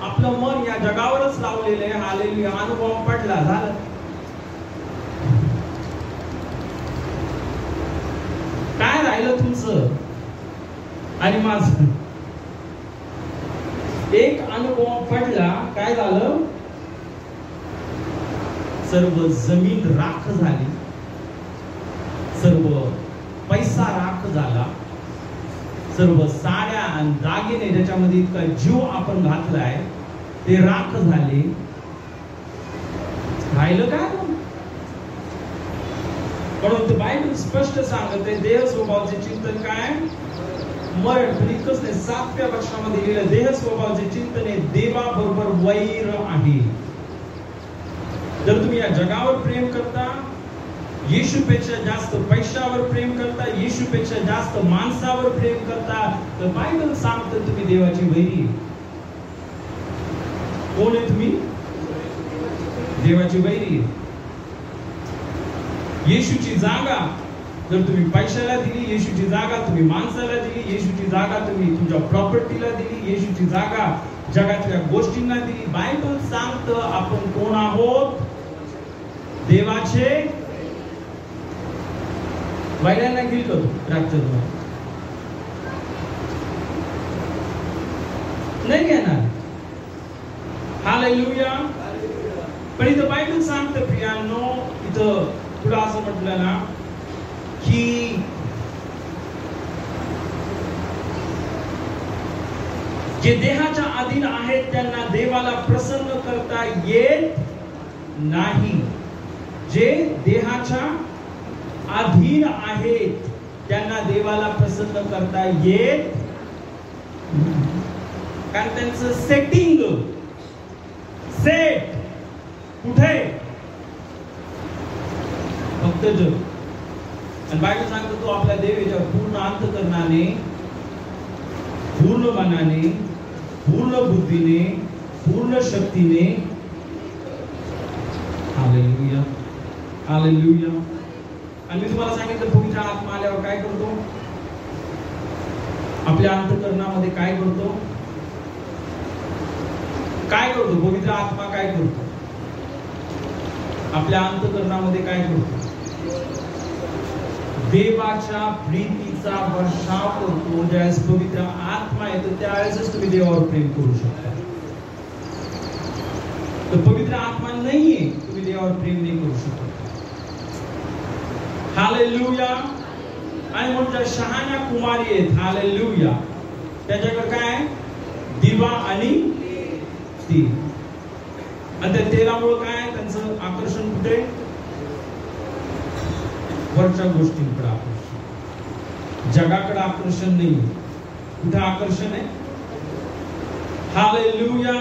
आपलं मन या जगावरच लावलेलं आहे हालेलुया अणुबॉम्ब पडला झालं काय राहिलं तुमचं आणि माझं एक अणुबॉम्ब पडला काय झालं सर्व जमीन राख झाली सर्व पैसा राख झाला सर्व साड्या आणि दागिने ज्याच्यामध्ये इतका जीव आपण घातलाय ते राख झाले राहिलं काय म्हणून बायबल स्पष्ट सांगते देह स्वभावाचे चिंतन काय मरण पण इतकंच नाही 7व्या वचनामध्ये लिहिलं देह स्वभावाचे चिंतन हे देवाबरोबर वैर आहे जर तुम्ही या जगावर प्रेम करता येशूपेक्षा जास्त पैशावर प्रेम करता येशूपेक्षा जास्त माणसावर प्रेम करता तर बायबल सांगतं तुम्ही देवाची वैरी कोण आहे तुम्ही देवाची वैरी येशूची जागा जर तुम्ही पैशाला दिली येशूची जागा तुम्ही माणसाला दिली येशूची जागा तुम्ही तुमच्या प्रॉपर्टीला दिली येशूची जागा जगातल्या गोष्टींना दिली बायबल सांगतं आपण कोण आहोत देवाचे वैरांना घेईल का रात्र नाही घेणार हालेलुया पण इथं बायबल सांगतं प्रियांनो इथं पुढं असं म्हटलं ना की जे देहाच्या अधीन आहेत त्यांना देवाला प्रसन्न करता येत नाही जे देहाच्या अधीन आहेत त्यांना देवाला प्रसन्न करता येत कारण त्यांचं सेटिंग सेट कुठे फक्त जग आणि बायबल सांगतो तो आपल्या देवाच्या पूर्ण अंतःकरणाने पूर्ण मनाने पूर्ण बुद्धीने पूर्ण शक्तीने हालेलुया हालेलुया आणि मी तुम्हाला सांगितलं पवित्र आत्मा आल्यावर काय करतो, आपल्या अंतःकरणामध्ये काय करतो, काय करतो पवित्र आत्मा, काय करतो आपल्या अंतःकरणामध्ये, काय करतो, देवाच्या प्रीतीचा वर्षाव करतो. ज्यावेळेस पवित्र आत्मा येतो त्यावेळेसच तुम्ही देवावर प्रेम करू शकता. तर पवित्र आत्मा नाहीये, तुम्ही देवावर प्रेम नाही करू शकत. हालेलुया. आणि म्हणून ज्या शहाण्या कुमारी आहेत, हालेलुया, त्याच्याकडे काय, दिवा आणि तेल. आणि त्या तेलामुळे काय, त्यांचं आकर्षण कुठे, वरच्या गोष्टींकडे आकर्षण, जगाकडे आकर्षण नाही. कुठे आकर्षण आहे, हालेलुया.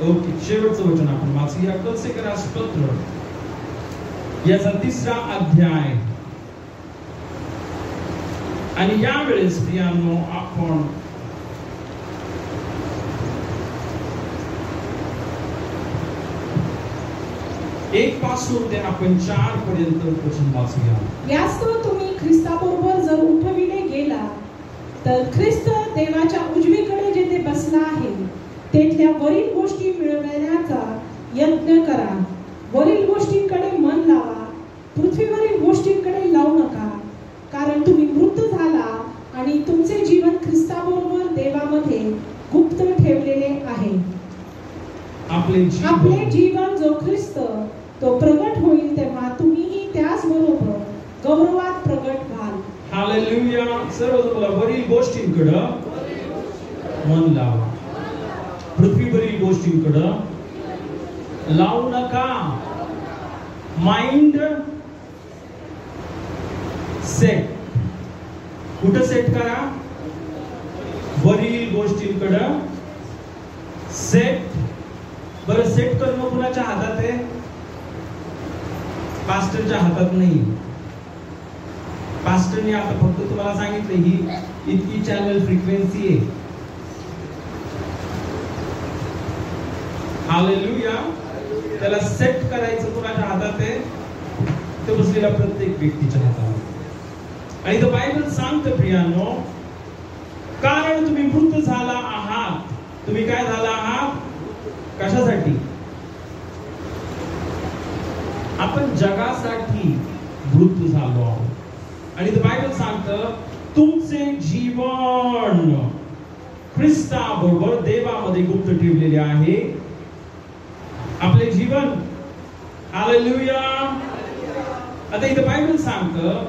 ओके, शेवटचं वचन आपण वाचूया. कोलोसे राष्ट्रपत्र याचा 3रा अध्याय. आणि यावेळेस प्रियांनो आपण एक पासून ते आपण 4 पर्यंत वचन वाचूया. यास्तव तुम्ही ख्रिस्ताबरोबर जर उठविले गेला तर ख्रिस्त देवाच्या उजवीकडे जेथे बसला आहे तेथल्या वरील गोष्टी मिळवण्याचा यत्न करा. वरील गोष्टींकडे मन लावा, पृथ्वीवरील गोष्टींकडे लावू नका. कारण तुम्ही मृत झाला आणि तुमचे जीवन ख्रिस्ताबरोबर देवामध्ये गुप्त ठेवलेले आहे. आपले जीवन जो ख्रिस्त तो प्रगट होईल तेव्हा तुम्हीही त्याच बरोबर गौरवात प्रगट व्हाल. हालेलुया. सर्व वरील गोष्टींकडे मन लावा, पृथ्वीवरील गोष्टींकडे लावू नका. माइंड सेट, कुठं सेट करा, वरील गोष्टींकडे सेट. बरं, सेट करणं कुणाच्या हातात आहे, पास्टरच्या हातात नाही. पास्टरने आता फक्त तुम्हाला सांगितलं ही इतकी चॅनल फ्रिक्वेन्सी आहे, हालेलुया. त्याला सेट करायचं कुणाच्या हातात आहे, ते बसलेल्या प्रत्येक व्यक्तीच्या हातात. आणि तो बायबल सांगतं प्रियांनो, कारण तुम्ही मृत झाला आहात. तुम्ही काय झाला आहात, कशासाठी, आपण जगासाठी मृत झालो आहोत. आणि तो बायबल सांगतं तुमचे जीवन ख्रिस्ताबरोबर देवामध्ये गुप्त ठेवलेले आहे. आपले जीवन, हालेलुया. आता इथं बायबल सांगतं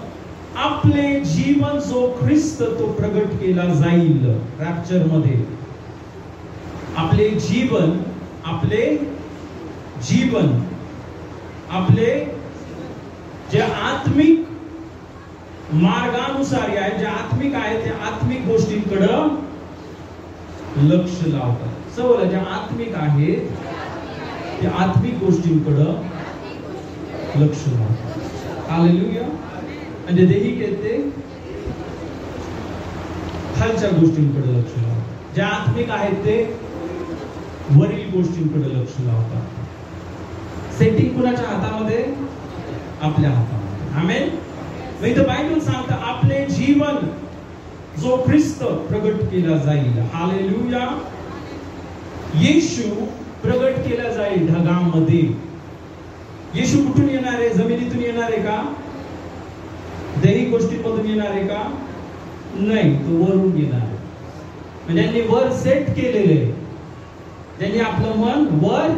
आपले जीवन जो ख्रिस्त तो प्रगट केला जाईल रॅप्चर मध्ये. आपले जीवन, आपले जीवन, आपले जे आत्मिक मार्गानुसार आहे, जे आत्मिक आहे, त्या आत्मिक गोष्टींकडे लक्ष लावतात. सवल जे आत्मिक आहेत त्या आत्मिक गोष्टींकडे लक्ष लावतात. हालेलुया. म्हणजे दैहिक आहेत ते खालच्या गोष्टींकडे लक्ष लावतात. जे आत्मिक आहेत ते वरील गोष्टींकडे लक्ष लावतात. सेटिंग कुणाच्या हातामध्ये, आपल्या हातामध्ये. आमेन. इथं बायबल सांगतं आपले जीवन जो ख्रिस्त प्रगट केला जाईल. हालेलुया. येशू प्रगट केला जाईल ढगांमध्ये. येशू कुठून येणार आहे, जमिनीतून येणार आहे का, दैहिक गोष्टींमधून येणार आहे का, नाही, तो वरून येणार आहे. म्हणजे ज्यांनी वर सेट केलेले, ज्यांनी आपलं मन वर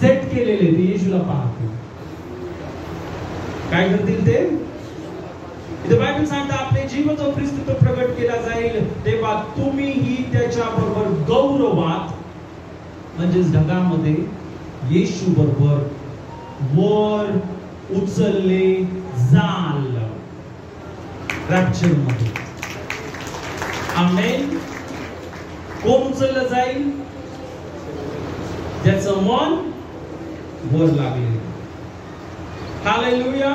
सेट केलेले ते येशूला पाहतील. काय करतील ते, इथे बायबल सांगतं आपले जीवन जो ख्रिस्त तो प्रगट केला जाईल तेव्हा तुम्हीही त्याच्या बरोबर गौरवात, म्हणजेच ढगामध्ये येशू बरोबर वर उचलले जाल रॅप्चर मध्ये. आमेन. कोण उचललं जाईल, ज्याचं मन वर लागले. हालेलुया.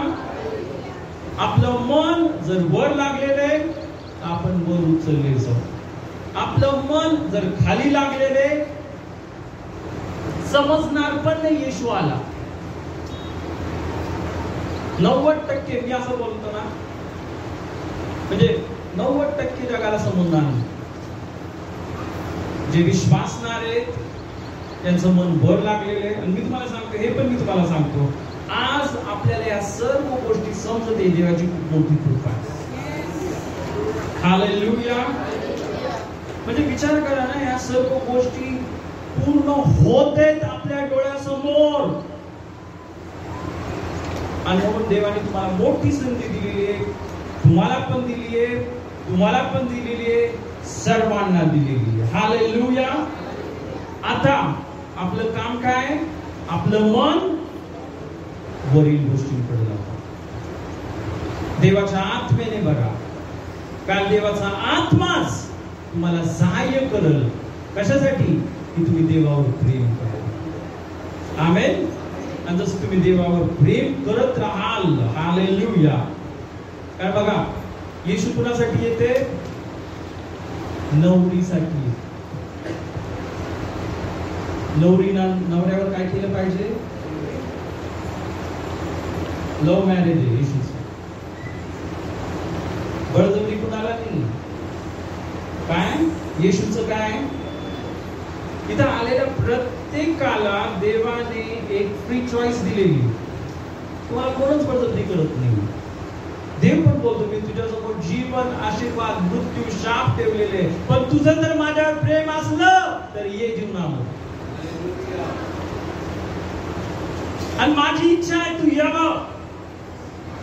आपलं मन जर वर लागलेलं आहे तर आपण वर उचलले जाऊ. आपलं मन जर खाली लागलेले समजणार पण नाही येशू आला. 90% मी असं बोलतो ना, म्हणजे 90% जगाला समजणार नाही. जे विश्वासणारे त्यांचं मन भर लागलेले. आणि मी तुम्हाला सांगतो, हे पण मी तुम्हाला सांगतो, आज आपल्याला या सर्व गोष्टी समजते, देवाची खूप मोठी कृपा आहे. हालेलुया. म्हणजे विचार करा ना, या सर्व गोष्टी पूर्ण होत आहेत आपल्या डोळ्यासमोर. आणि म्हणून देवाने तुम्हाला मोठी संधी दिलेली आहे, तुम्हाला पण दिली आहे, तुम्हाला पण दिलेली आहे, सर्वांना दिलेली आहे. हालेलुया. आता आपलं काम काय? आपलं मन वरील गोष्टींकडे लावा. देवाच्या आत्म्याने बघा, कारण देवाचा आत्माच तुम्हाला सहाय्य करेल. कशासाठी? की तुम्ही देवावर प्रेम करा. आमेन. आणि जसं तुम्ही देवावर प्रेम करत राहाल, हालेलुया. कारण बघा, येशू कुणासाठी येते? नवरीसाठी. नवऱ्यावर काय केलं पाहिजे? लव्ह मॅरेज आहे येशूचं. बळजबरी कुणाला नाही. काय? येशूचं काय? इथं आलेल्या प्रत्येकाला देवाने एक फ्री चॉईस दिलेली. तुम्हाला कोणच बळजबरी करत नाही. देव पण बोलतो, मी तुझ्यासमोर जीवन, आशीर्वाद, मृत्यू, शाप ठेवलेले, पण तुझं जर माझ्यावर प्रेम असलं तर ये जीवनामध्ये. आणि माझी इच्छा आहे तू यावं,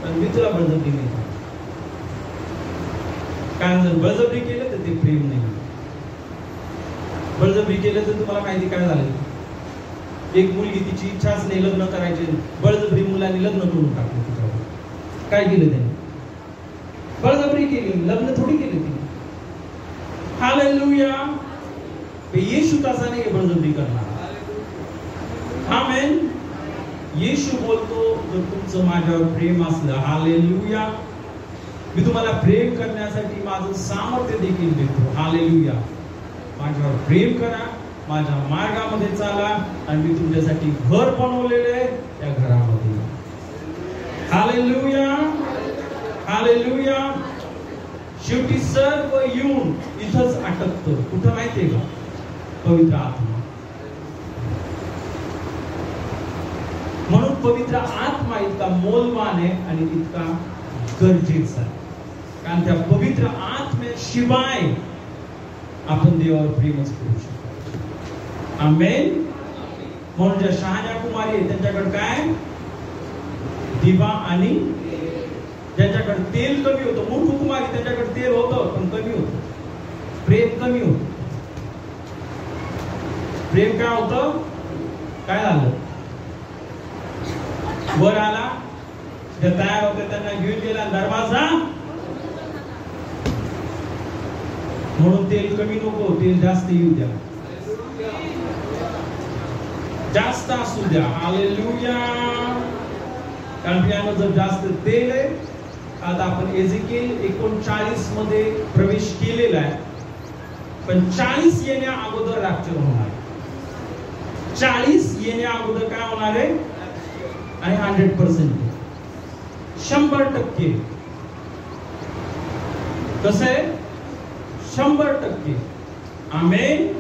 पण मी तुला बळजबरी नाही. कारण जर बळजबरी केलं तर ते प्रेम नाही. बळजबरी केलं तर तुम्हाला माहिती काय झालं? एक मुलगी तिची इच्छाच नाही लग्न करायची, बळजबरी मुलांनी लग्न करून टाकलं तिच्यावर. काय केलं त्यांनी? बळजबरी केली, लग्न थोडी केलं तिने. हालेलुया. येशू तसा नाही बळजबरी करणार. आमेन. येशू बोलतो, जर तुमचं माझ्यावर प्रेम असलं, हालेलुया, मी तुम्हाला प्रेम करण्यासाठी माझं सामर्थ्य देखील देतो. हालेलुया. माझ्यावर प्रेम करा, माझ्या मार्गामध्ये चाला, आणि मी तुमच्यासाठी घर बनवलेले आहे, त्या घरामध्ये. हालेलुया. हालेलुया. शेवटी सर्व येऊन इथंच अटकतं. कुठं माहितीये का? पवित्र आत्मा. म्हणून पवित्र आत्मा इतका मौल्यवान आहे आणि इतका गरजेचा आहे. कारण त्या पवित्र आत्म्याशिवाय आपण देवावर प्रेमच करू शकतो. आमेन. म्हणून ज्या शहाण्या कुमारी आहे त्यांच्याकडे काय? दिवा आणि ज्यांच्याकडे तेल कमी होतं. मूर्ख कुमारी त्यांच्याकडे तेल होतं पण कमी होतं, प्रेम कमी होतं. प्रेम काय होतं? काय झालं? वर आला, ते तयार होते, त्यांना घेऊन गेला दरवाजा. म्हणून तेल कमी नको, तेल जास्त येऊ द्या, जास्त असू द्या. हालेलुया. कारण प्रियानो, जर जास्त तेल आहे, आता आपण एझेकिएल 39 मध्ये प्रवेश केलेला आहे, पण 40 येण्या अगोदर रॅप्चर होणार. 40 येण्या अगोदर काय होणार आहे? आणि 100%, 100%. कसं आहे? 100%. आमेन.